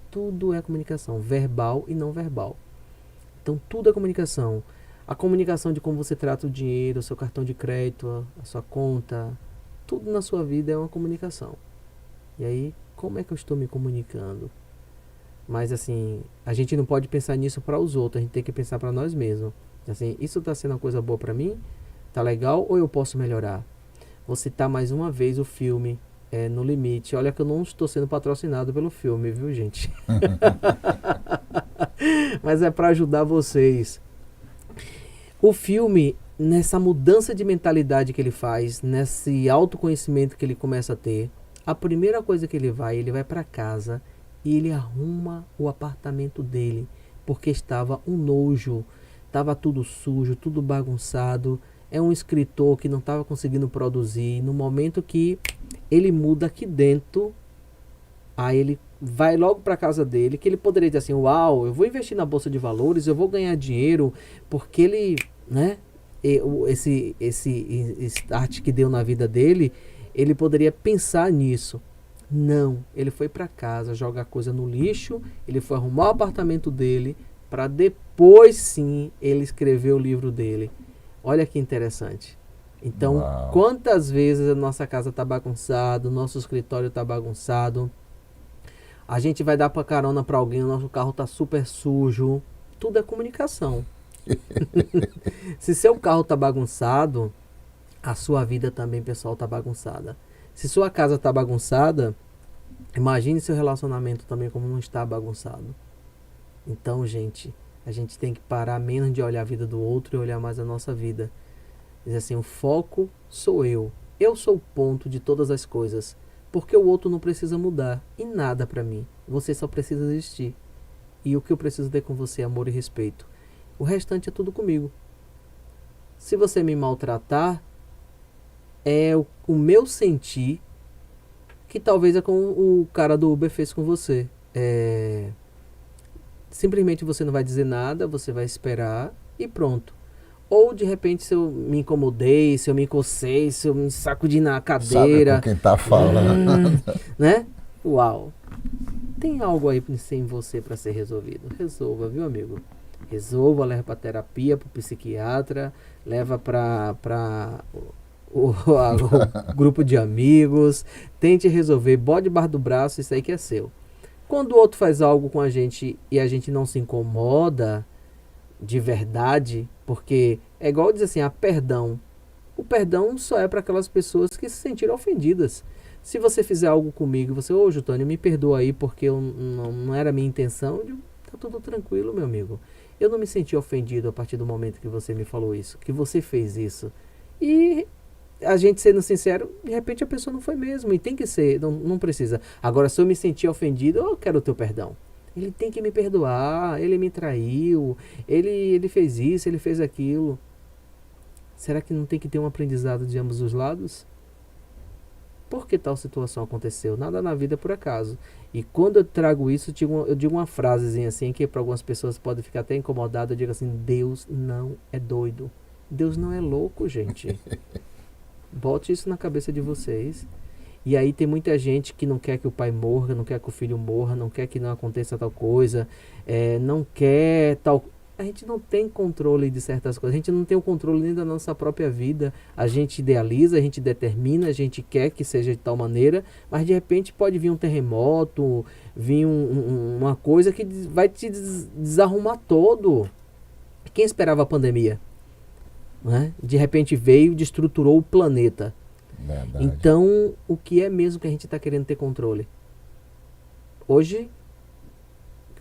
Tudo é comunicação, verbal e não verbal. Então tudo é comunicação. A comunicação de como você trata o dinheiro, o seu cartão de crédito, a sua conta, tudo na sua vida é uma comunicação. E aí, como é que eu estou me comunicando? Mas assim, a gente não pode pensar nisso para os outros, a gente tem que pensar para nós mesmos. Assim, isso está sendo uma coisa boa para mim? Tá legal ou eu posso melhorar? Vou citar mais uma vez o filme No Limite. Olha que eu não estou sendo patrocinado pelo filme, viu, gente? Mas é para ajudar vocês. O filme, nessa mudança de mentalidade que ele faz, nesse autoconhecimento que ele começa a ter, a primeira coisa que ele vai para casa e ele arruma o apartamento dele, porque estava um nojo, estava tudo sujo, tudo bagunçado. É um escritor que não estava conseguindo produzir. No momento que ele muda aqui dentro, aí ele vai logo para casa dele, que ele poderia dizer assim, uau, eu vou investir na bolsa de valores, eu vou ganhar dinheiro, porque ele, né, esse start que deu na vida dele, ele poderia pensar nisso. Não, ele foi para casa jogar coisa no lixo, ele foi arrumar o apartamento dele, para depois sim ele escrever o livro dele. Olha que interessante. Então, Uau. quantas vezes a nossa casa está bagunçada, o nosso escritório está bagunçado, a gente vai dar para carona para alguém, o nosso carro está super sujo. Tudo é comunicação. Se seu carro está bagunçado, a sua vida também, pessoal, está bagunçada. Se sua casa está bagunçada, imagine seu relacionamento também como não está bagunçado. Então, gente, a gente tem que parar menos de olhar a vida do outro e olhar mais a nossa vida. Diz assim, o foco sou eu. Eu sou o ponto de todas as coisas. Porque o outro não precisa mudar. E nada pra mim. Você só precisa existir. E o que eu preciso ter com você é amor e respeito. O restante é tudo comigo. Se você me maltratar, é o meu sentir, que talvez é como o cara do Uber fez com você. Simplesmente você não vai dizer nada, você vai esperar e pronto. Ou de repente, se eu me incomodei, se eu me cocei, se eu me sacudi na Sabe com cadeira, quem tá falando. né? Uau! Tem algo aí em você para ser resolvido. Resolva, viu, amigo? Resolva, leva para terapia, para o psiquiatra, leva para o grupo de amigos. Tente resolver, bode debaixo do braço, isso aí que é seu. Quando o outro faz algo com a gente e a gente não se incomoda de verdade, porque é igual dizer assim, perdão. O perdão só é para aquelas pessoas que se sentiram ofendidas. Se você fizer algo comigo, você, ô Jutônio, me perdoa aí porque não era a minha intenção, eu digo, tá tudo tranquilo, meu amigo. Eu não me senti ofendido a partir do momento que você me falou isso, que você fez isso. E a gente sendo sincero, de repente a pessoa não foi mesmo, e tem que ser, não precisa. Agora, se eu me sentir ofendido, eu quero o teu perdão. Ele tem que me perdoar, ele me traiu, ele fez isso, ele fez aquilo. Será que não tem que ter um aprendizado de ambos os lados? Por que tal situação aconteceu? Nada na vida é por acaso. E quando eu trago isso, eu digo uma frasezinha assim, que para algumas pessoas pode ficar até incomodado. Eu digo assim, Deus não é doido. Deus não é louco, gente. Bote isso na cabeça de vocês. E aí tem muita gente que não quer que o pai morra, não quer que o filho morra, não quer que não aconteça tal coisa, não quer tal... A gente não tem controle de certas coisas, a gente não tem o controle nem da nossa própria vida. A gente idealiza, a gente determina, a gente quer que seja de tal maneira, mas de repente pode vir um terremoto, vir uma coisa que vai te desarrumar todo. Quem esperava a pandemia? Né? De repente veio e destruturou o planeta. Verdade. Então, o que é mesmo que a gente está querendo ter controle? Hoje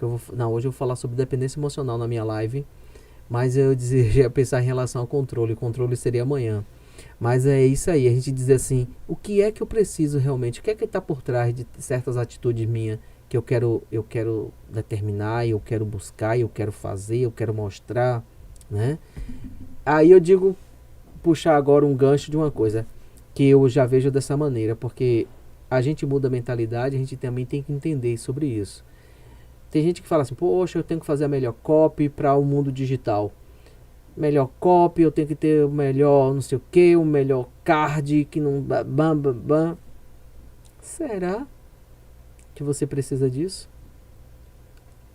eu vou falar sobre dependência emocional na minha live, mas eu ia pensar em relação ao controle. O controle seria amanhã. Mas é isso aí, a gente dizer assim, o que é que eu preciso realmente? O que é que está por trás de certas atitudes minhas que eu quero determinar, eu quero buscar, eu quero fazer, eu quero mostrar, né? Aí eu digo, puxar agora um gancho de uma coisa que eu já vejo dessa maneira, porque a gente muda a mentalidade, a gente também tem que entender sobre isso. Tem gente que fala assim, poxa, eu tenho que fazer a melhor copy para o mundo digital. Melhor copy, eu tenho que ter o melhor não sei o que, o melhor card, que não... Bam, bam, bam. Será que você precisa disso?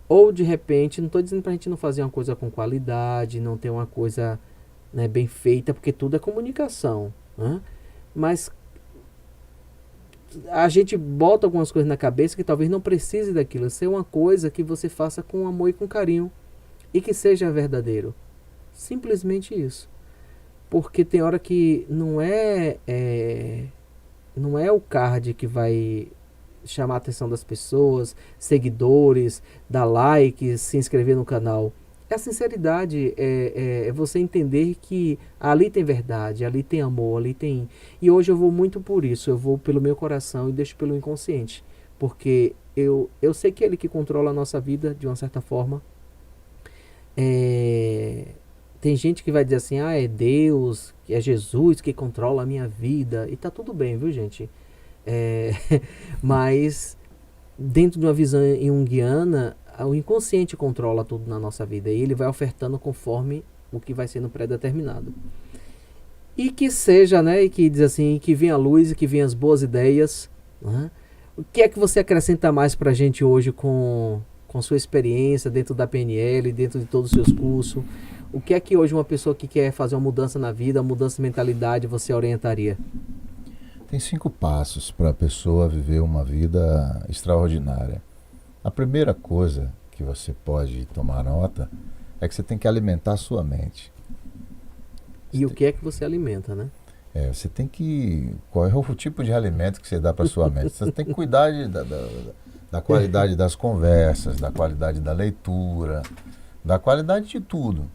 Ou de repente, não estou dizendo para a gente não fazer uma coisa com qualidade, não ter uma coisa, né, bem feita, porque tudo é comunicação, né? Mas a gente bota algumas coisas na cabeça que talvez não precise daquilo. Ser uma coisa que você faça com amor e com carinho e que seja verdadeiro. Simplesmente isso. Porque tem hora que não é o card que vai chamar a atenção das pessoas, seguidores, dar like, se inscrever no canal. É a sinceridade, é você entender que ali tem verdade, ali tem amor, ali tem. E hoje eu vou muito por isso, eu vou pelo meu coração e deixo pelo inconsciente. Porque eu sei que é ele que controla a nossa vida de uma certa forma. É, tem gente que vai dizer assim, ah, é Deus, é Jesus que controla a minha vida. E tá tudo bem, viu, gente? É, mas dentro de uma visão junguiana, o inconsciente controla tudo na nossa vida e ele vai ofertando conforme o que vai sendo pré-determinado. E que seja, né, e que diz assim, que venha a luz e que venham as boas ideias, né? O que é que você acrescenta mais pra gente hoje com sua experiência dentro da PNL, dentro de todos os seus cursos? O que é que hoje uma pessoa que quer fazer uma mudança na vida, uma mudança de mentalidade, você orientaria? Tem 5 passos para a pessoa viver uma vida extraordinária. A primeira coisa que você pode tomar nota é que você tem que alimentar a sua mente. E o que é que você alimenta, né? Você tem que. Qual é o tipo de alimento que você dá para sua mente? Você tem que cuidar da qualidade das conversas, da qualidade da leitura, da qualidade de tudo.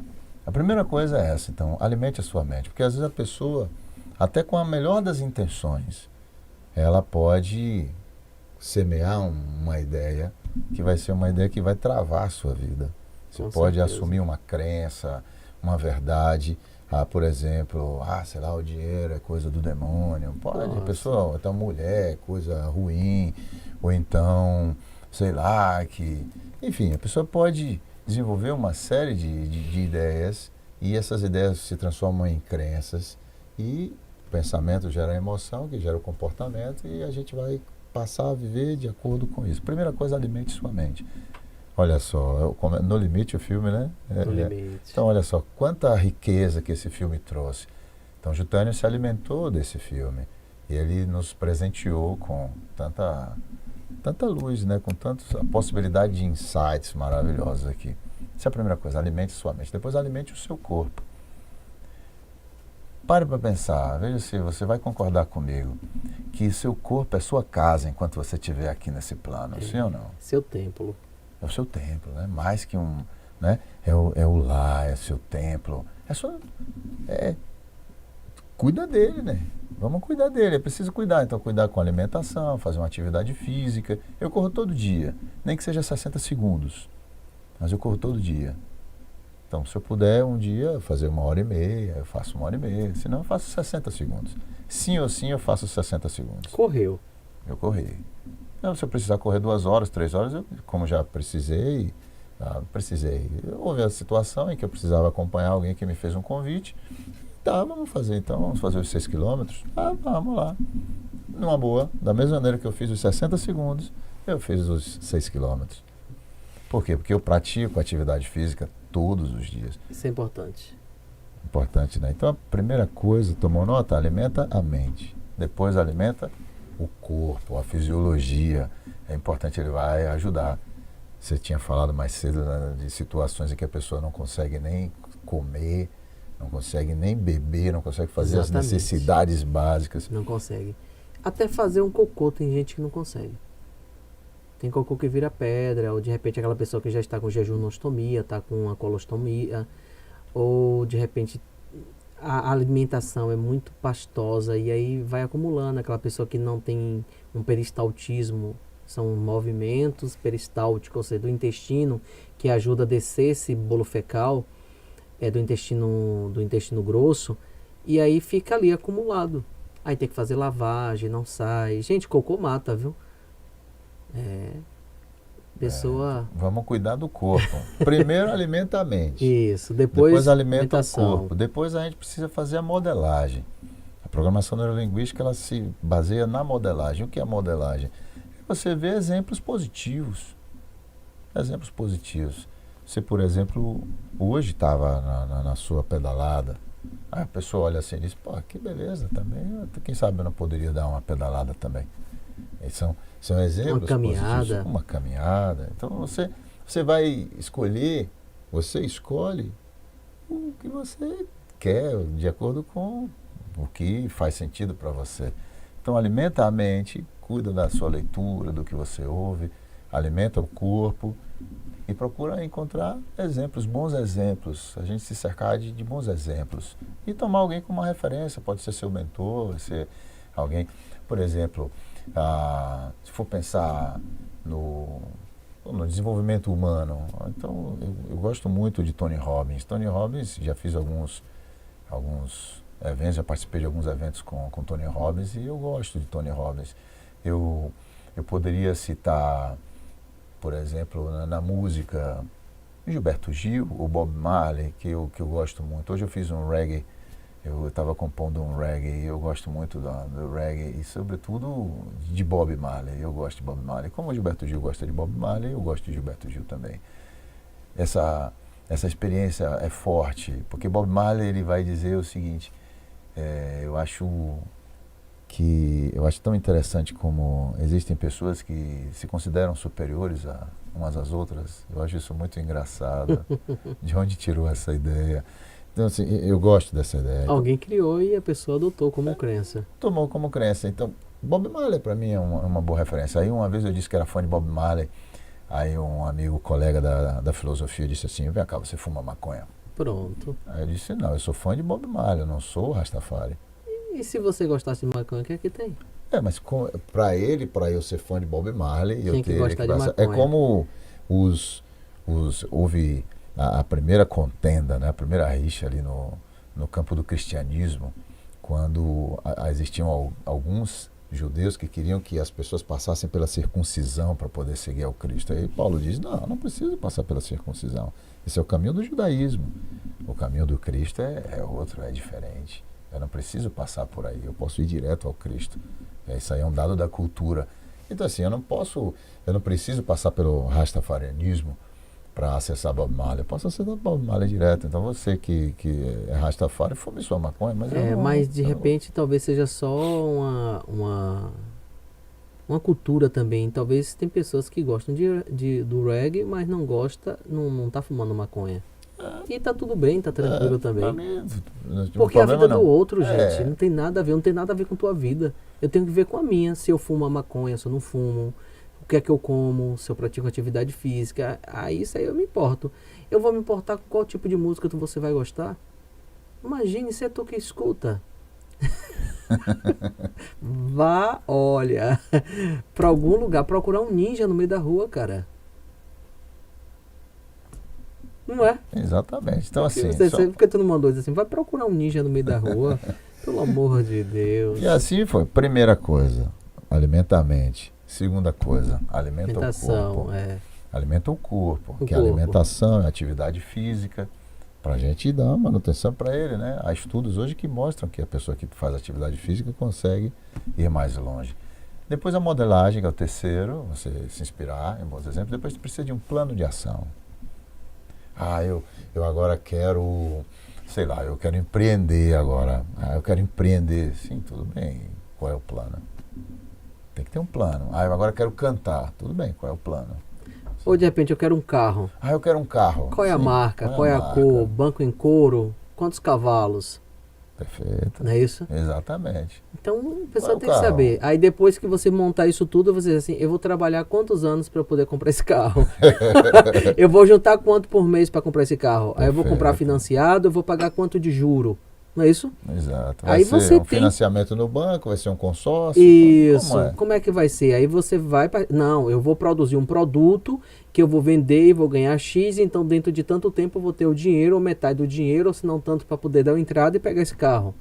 A primeira coisa é essa, então, alimente a sua mente. Porque às vezes a pessoa, até com a melhor das intenções, ela pode semear uma ideia que vai ser uma ideia que vai travar a sua vida. Você Com pode certeza. assumir uma crença, uma verdade. Por exemplo, sei lá, o dinheiro é coisa do demônio. Pode, a Nossa. pessoa, então mulher é coisa ruim, ou então, sei lá, que. Enfim, a pessoa pode desenvolver uma série de ideias e essas ideias se transformam em crenças e o pensamento gera emoção, que gera o comportamento e a gente vai passar a viver de acordo com isso. Primeira coisa, alimente sua mente. Olha só, No Limite o filme, né? No limite. Então, olha só, quanta riqueza que esse filme trouxe. Então, Júlio se alimentou desse filme. E ele nos presenteou com tanta luz, né? Com tanta possibilidade de insights maravilhosos aqui. Essa é a primeira coisa, alimente sua mente. Depois, alimente o seu corpo. Pare para pensar, veja se você vai concordar comigo, que seu corpo é sua casa enquanto você estiver aqui nesse plano, sim ou não? Seu templo. É o seu templo, né? Mais que um, né? É o lar, é o seu templo. Cuida dele, né? Vamos cuidar dele, é preciso cuidar. Então, cuidar com a alimentação, fazer uma atividade física. Eu corro todo dia, nem que seja 60 segundos, mas eu corro todo dia. Então, se eu puder um dia fazer 1h30, eu faço 1h30, senão eu faço 60 segundos. Sim ou sim, eu faço 60 segundos. Correu. Eu corri. Então, se eu precisar correr 2 horas, 3 horas, como já precisei. Houve a situação em que eu precisava acompanhar alguém que me fez um convite. Vamos fazer os 6 quilômetros. Vamos lá. Numa boa, da mesma maneira que eu fiz os 60 segundos, eu fiz os 6 quilômetros. Por quê? Porque eu pratico atividade física todos os dias. Isso é importante. Importante, né? Então, a primeira coisa, tomou nota? Alimenta a mente. Depois alimenta o corpo, a fisiologia. É importante, ele vai ajudar. Você tinha falado mais cedo, né, de situações em que a pessoa não consegue nem comer, não consegue nem beber, não consegue fazer Exatamente. as necessidades básicas. Não consegue. Até fazer um cocô tem gente que não consegue. Tem cocô que vira pedra, ou de repente aquela pessoa que já está com jejunostomia, está com uma colostomia, ou de repente a alimentação é muito pastosa e aí vai acumulando aquela pessoa que não tem um peristaltismo, são movimentos peristálticos, ou seja, do intestino, que ajuda a descer esse bolo fecal, do intestino grosso, e aí fica ali acumulado. Aí tem que fazer lavagem, não sai. Gente, cocô mata, viu? Pessoa... Vamos cuidar do corpo. Primeiro alimenta a mente. Isso, depois alimenta o alimentação. corpo. Depois a gente precisa fazer a modelagem. A programação neurolinguística, ela se baseia na modelagem. O que é modelagem? Você vê exemplos positivos. Exemplos positivos. Você, por exemplo, hoje estava na sua pedalada. Aí a pessoa olha assim e diz, pô, que beleza também. Quem sabe eu não poderia dar uma pedalada também. São exemplos Uma caminhada. positivos. Uma caminhada. Então você vai escolher, você escolhe o que você quer, de acordo com o que faz sentido para você. Então alimenta a mente, cuida da sua leitura, do que você ouve, alimenta o corpo e procura encontrar exemplos, bons exemplos, a gente se cercar de bons exemplos e tomar alguém como uma referência, pode ser seu mentor, ser alguém, por exemplo, se for pensar no desenvolvimento humano, então eu gosto muito de Tony Robbins. Tony Robbins, já fiz alguns eventos, já participei de alguns eventos com Tony Robbins e eu gosto de Tony Robbins. Eu poderia citar, por exemplo, na música, Gilberto Gil, o Bob Marley, que eu gosto muito. Hoje eu fiz um reggae, eu estava compondo um reggae e eu gosto muito do reggae e, sobretudo, de Bob Marley. Eu gosto de Bob Marley. Como o Gilberto Gil gosta de Bob Marley, eu gosto de Gilberto Gil também. Essa experiência é forte, porque Bob Marley ele vai dizer o seguinte, eu acho tão interessante como existem pessoas que se consideram superiores umas às outras. Eu acho isso muito engraçado. De onde tirou essa ideia? Então, assim, eu gosto dessa ideia. Alguém criou e a pessoa adotou como crença. Tomou como crença. Então, Bob Marley para mim é uma boa referência. Aí uma vez eu disse que era fã de Bob Marley, aí um amigo, colega da filosofia disse assim, vem cá, você fuma maconha? Pronto. Aí eu disse, não, eu sou fã de Bob Marley, eu não sou Rastafari. E se você gostasse de maconha, o que é que tem? Mas para eu ser fã de Bob Marley, Tem eu que teria gostar de maconha. É como houve a primeira contenda, né, a primeira rixa ali no campo do cristianismo, quando existiam alguns judeus que queriam que as pessoas passassem pela circuncisão para poder seguir ao Cristo. Aí Paulo diz, não preciso passar pela circuncisão. Esse é o caminho do judaísmo. O caminho do Cristo é outro, é diferente. Eu não preciso passar por aí, eu posso ir direto ao Cristo. Isso aí é um dado da cultura. Então, assim, eu não preciso passar pelo rastafarianismo para acessar Bob Marley. Eu posso acessar Bob Marley direto. Então, você que é Rastafari, fume sua maconha, mas mas de repente talvez seja só uma cultura também. Talvez tem pessoas que gostam do reggae, mas não tá fumando maconha. E tá tudo bem, tá tranquilo também. Porque a vida do outro, gente, não tem nada a ver, não tem nada a ver com tua vida. Eu tenho que ver com a minha, se eu fumo a maconha, se eu não fumo, o que é que eu como, se eu pratico atividade física. Isso aí eu me importo. Eu vou me importar com qual tipo de música você vai gostar. Imagine se é tu que escuta. Vá, olha, pra algum lugar procurar um ninja no meio da rua, cara. Não é? Exatamente. Então, assim. Porque tu não mandou dizer assim, vai procurar um ninja no meio da rua, pelo amor de Deus. E assim foi. Primeira coisa, alimenta a mente. Segunda coisa, alimenta o corpo. Alimenta o corpo. A alimentação é atividade física, para a gente dar uma manutenção para ele, né? Há estudos hoje que mostram que a pessoa que faz atividade física consegue ir mais longe. Depois a modelagem, que é o terceiro, você se inspirar em bons exemplos. Depois você precisa de um plano de ação. Eu agora quero, sei lá, eu quero empreender agora. Eu quero empreender. Sim, tudo bem. Qual é o plano? Tem que ter um plano. Eu agora quero cantar. Tudo bem, qual é o plano? Ou de repente eu quero um carro. Eu quero um carro. Qual é a marca? Qual é a cor? Banco em couro? Quantos cavalos? Perfeito. Não é isso? Exatamente. Então, o pessoal tem que saber. Aí depois que você montar isso tudo, você diz assim, eu vou trabalhar quantos anos para poder comprar esse carro? Eu vou juntar quanto por mês para comprar esse carro? Aí eu vou comprar financiado, eu vou pagar quanto de juro? Não é isso? Exato. Vai ser um financiamento no banco, vai ser um consórcio. Isso. Como é que vai ser? Aí você vai... Não, eu vou produzir um produto que eu vou vender e vou ganhar X, então dentro de tanto tempo eu vou ter o dinheiro, ou metade do dinheiro, ou se não tanto para poder dar uma entrada e pegar esse carro.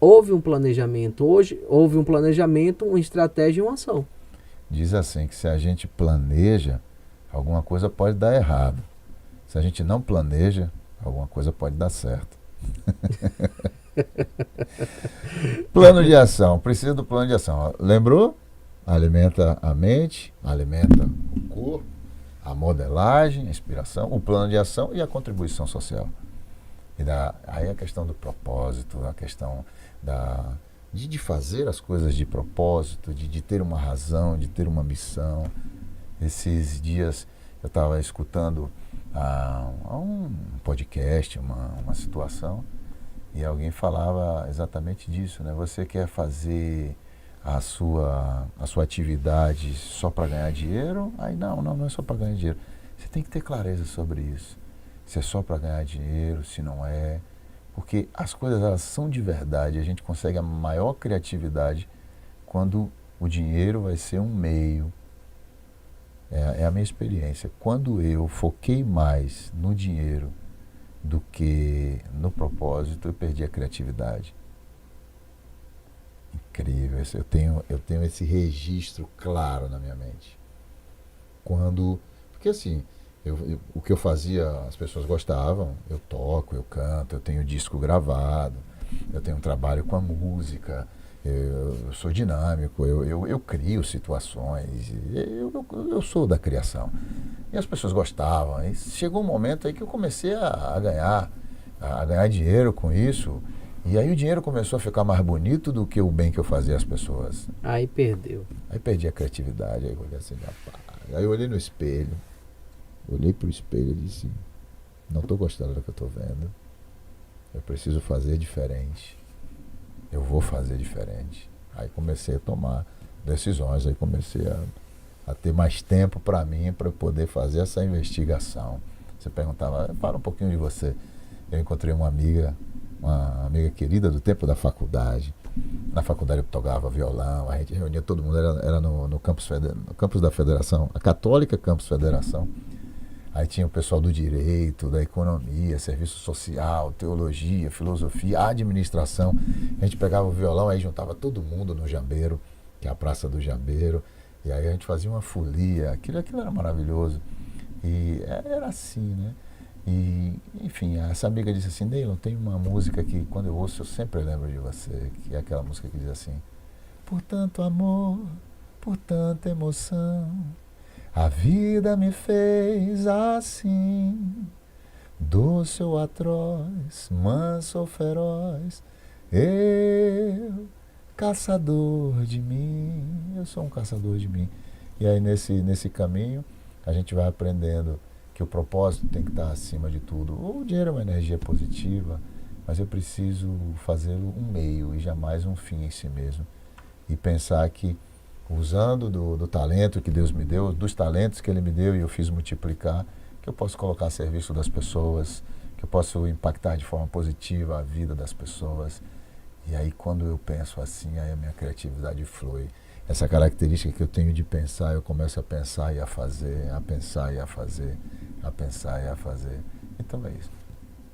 Houve um planejamento. Hoje, houve um planejamento, uma estratégia e uma ação. Diz assim, que se a gente planeja, alguma coisa pode dar errado. Se a gente não planeja, alguma coisa pode dar certo. Plano de ação. Precisa do plano de ação. Lembrou? Alimenta a mente, alimenta o corpo, a modelagem, a inspiração, o plano de ação e a contribuição social. Aí a questão do propósito, a questão de fazer as coisas de propósito, de ter uma razão, de ter uma missão. Esses dias eu estava escutando um podcast, uma situação, e alguém falava exatamente disso, né? Você quer fazer a sua atividade só para ganhar dinheiro, aí não é só para ganhar dinheiro. Você tem que ter clareza sobre isso. Se é só para ganhar dinheiro, se não é. Porque as coisas, elas são de verdade. A gente consegue a maior criatividade quando o dinheiro vai ser um meio. É a minha experiência. Quando eu foquei mais no dinheiro do que no propósito, eu perdi a criatividade. Incrível. Eu tenho esse registro claro na minha mente. Porque assim, o que eu fazia, as pessoas gostavam, eu toco, eu canto, eu tenho disco gravado, eu tenho um trabalho com a música, eu sou dinâmico, eu crio situações, eu sou da criação. E as pessoas gostavam. E chegou um momento aí que eu comecei a ganhar dinheiro com isso. E aí o dinheiro começou a ficar mais bonito do que o bem que eu fazia às pessoas. Aí perdeu. Aí perdi a criatividade, aí eu olhei assim, rapaz. Aí eu olhei no espelho, olhei pro espelho e disse, não estou gostando do que eu estou vendo. Eu preciso fazer diferente. Eu vou fazer diferente. Aí comecei a tomar decisões, aí comecei a ter mais tempo para mim, para poder fazer essa investigação. Você perguntava, fala um pouquinho de você. Eu encontrei uma amiga querida do tempo da faculdade. Na faculdade eu tocava violão, a gente reunia todo mundo, era no campus da Federação, a Católica Campus Federação. Aí tinha o pessoal do direito, da economia, serviço social, teologia, filosofia, administração. A gente pegava o violão, aí juntava todo mundo no Jambeiro, que é a Praça do Jambeiro, e aí a gente fazia uma folia, aquilo era maravilhoso. E era assim, né? E, enfim, essa amiga disse assim, Neylon, tem uma música que quando eu ouço eu sempre lembro de você, que é aquela música que diz assim, por tanto amor, por tanta emoção, a vida me fez assim, doce ou atroz, manso ou feroz, eu, caçador de mim, eu sou um caçador de mim. E aí nesse caminho a gente vai aprendendo que o propósito tem que estar acima de tudo. O dinheiro é uma energia positiva, mas eu preciso fazê-lo um meio e jamais um fim em si mesmo. E pensar que, usando do talento que Deus me deu, dos talentos que Ele me deu e eu fiz multiplicar, que eu posso colocar a serviço das pessoas, que eu posso impactar de forma positiva a vida das pessoas. E aí, quando eu penso assim, aí a minha criatividade flui. Essa característica que eu tenho de pensar, eu começo a pensar e a fazer, a pensar e a fazer, a pensar e a fazer. Então é isso.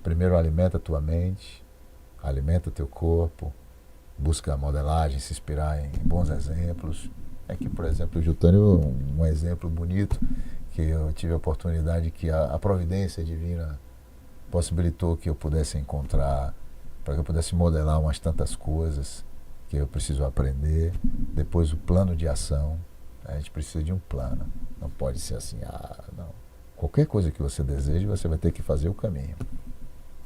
Primeiro alimenta a tua mente, alimenta teu corpo, busca modelagem, se inspirar em bons exemplos. Aqui, por exemplo, o Jutânio, um exemplo bonito, que eu tive a oportunidade que a providência divina possibilitou que eu pudesse encontrar, para que eu pudesse modelar umas tantas coisas que eu preciso aprender. Depois o plano de ação. A gente precisa de um plano. Não pode ser assim, não. Qualquer coisa que você deseje, você vai ter que fazer o caminho.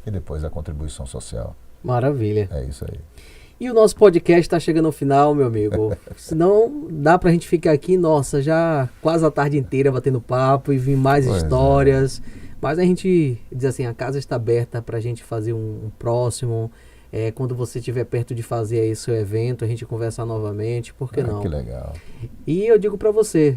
E depois a contribuição social. Maravilha. É isso aí. E o nosso podcast está chegando ao final, meu amigo. Senão dá pra gente ficar aqui, nossa, já quase a tarde inteira batendo papo e vir mais histórias. Mas a gente diz assim, a casa está aberta pra gente fazer um próximo. Quando você estiver perto de fazer aí seu evento, a gente conversar novamente, por que não? Que legal. E eu digo para você,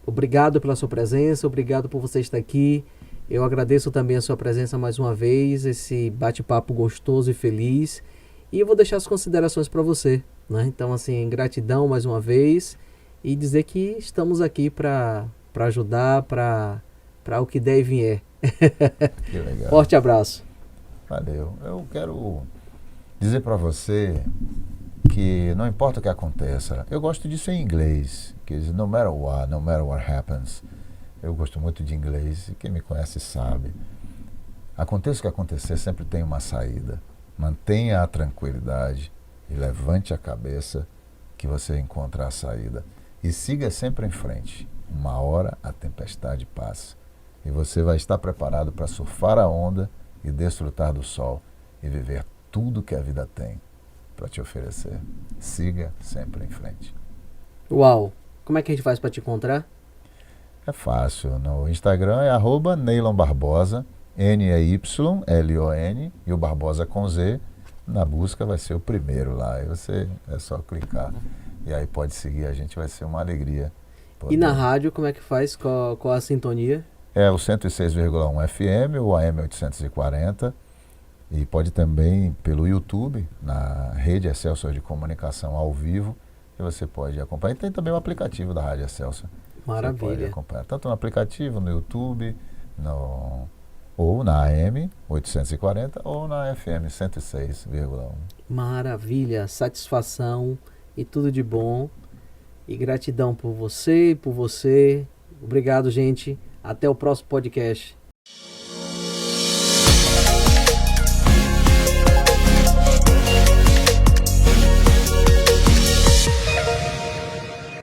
obrigado pela sua presença, obrigado por você estar aqui. Eu agradeço também a sua presença mais uma vez, esse bate-papo gostoso e feliz. E eu vou deixar as considerações para você, né? Então, assim, gratidão mais uma vez e dizer que estamos aqui para ajudar, para o que der e vier. Que legal. Forte abraço. Valeu. Eu quero dizer para você que não importa o que aconteça, eu gosto disso em inglês, que diz no matter what happens. Eu gosto muito de inglês e quem me conhece sabe. Aconteça o que acontecer, sempre tem uma saída. Mantenha a tranquilidade e levante a cabeça que você encontra a saída. E siga sempre em frente. Uma hora a tempestade passa. E você vai estar preparado para surfar a onda e desfrutar do sol e viver tudo que a vida tem para te oferecer. Siga sempre em frente. Uau! Como é que a gente faz para te encontrar? É fácil. No Instagram é @NeylonBarbosa, Neylon, e o Barbosa com Z. Na busca vai ser o primeiro lá. Aí você é só clicar. E aí pode seguir a gente, vai ser uma alegria. E na rádio, como é que faz? Qual a sintonia? É o 106,1 FM, o AM 840. E pode também pelo YouTube, na Rede Excelsior de Comunicação ao vivo, que você pode acompanhar. E tem também o aplicativo da Rádio Excelsior. Maravilha. Você pode acompanhar tanto no aplicativo, no YouTube, ou na AM 840 ou na FM 106,1. Maravilha, satisfação e tudo de bom. E gratidão por você e por você. Obrigado, gente. Até o próximo podcast.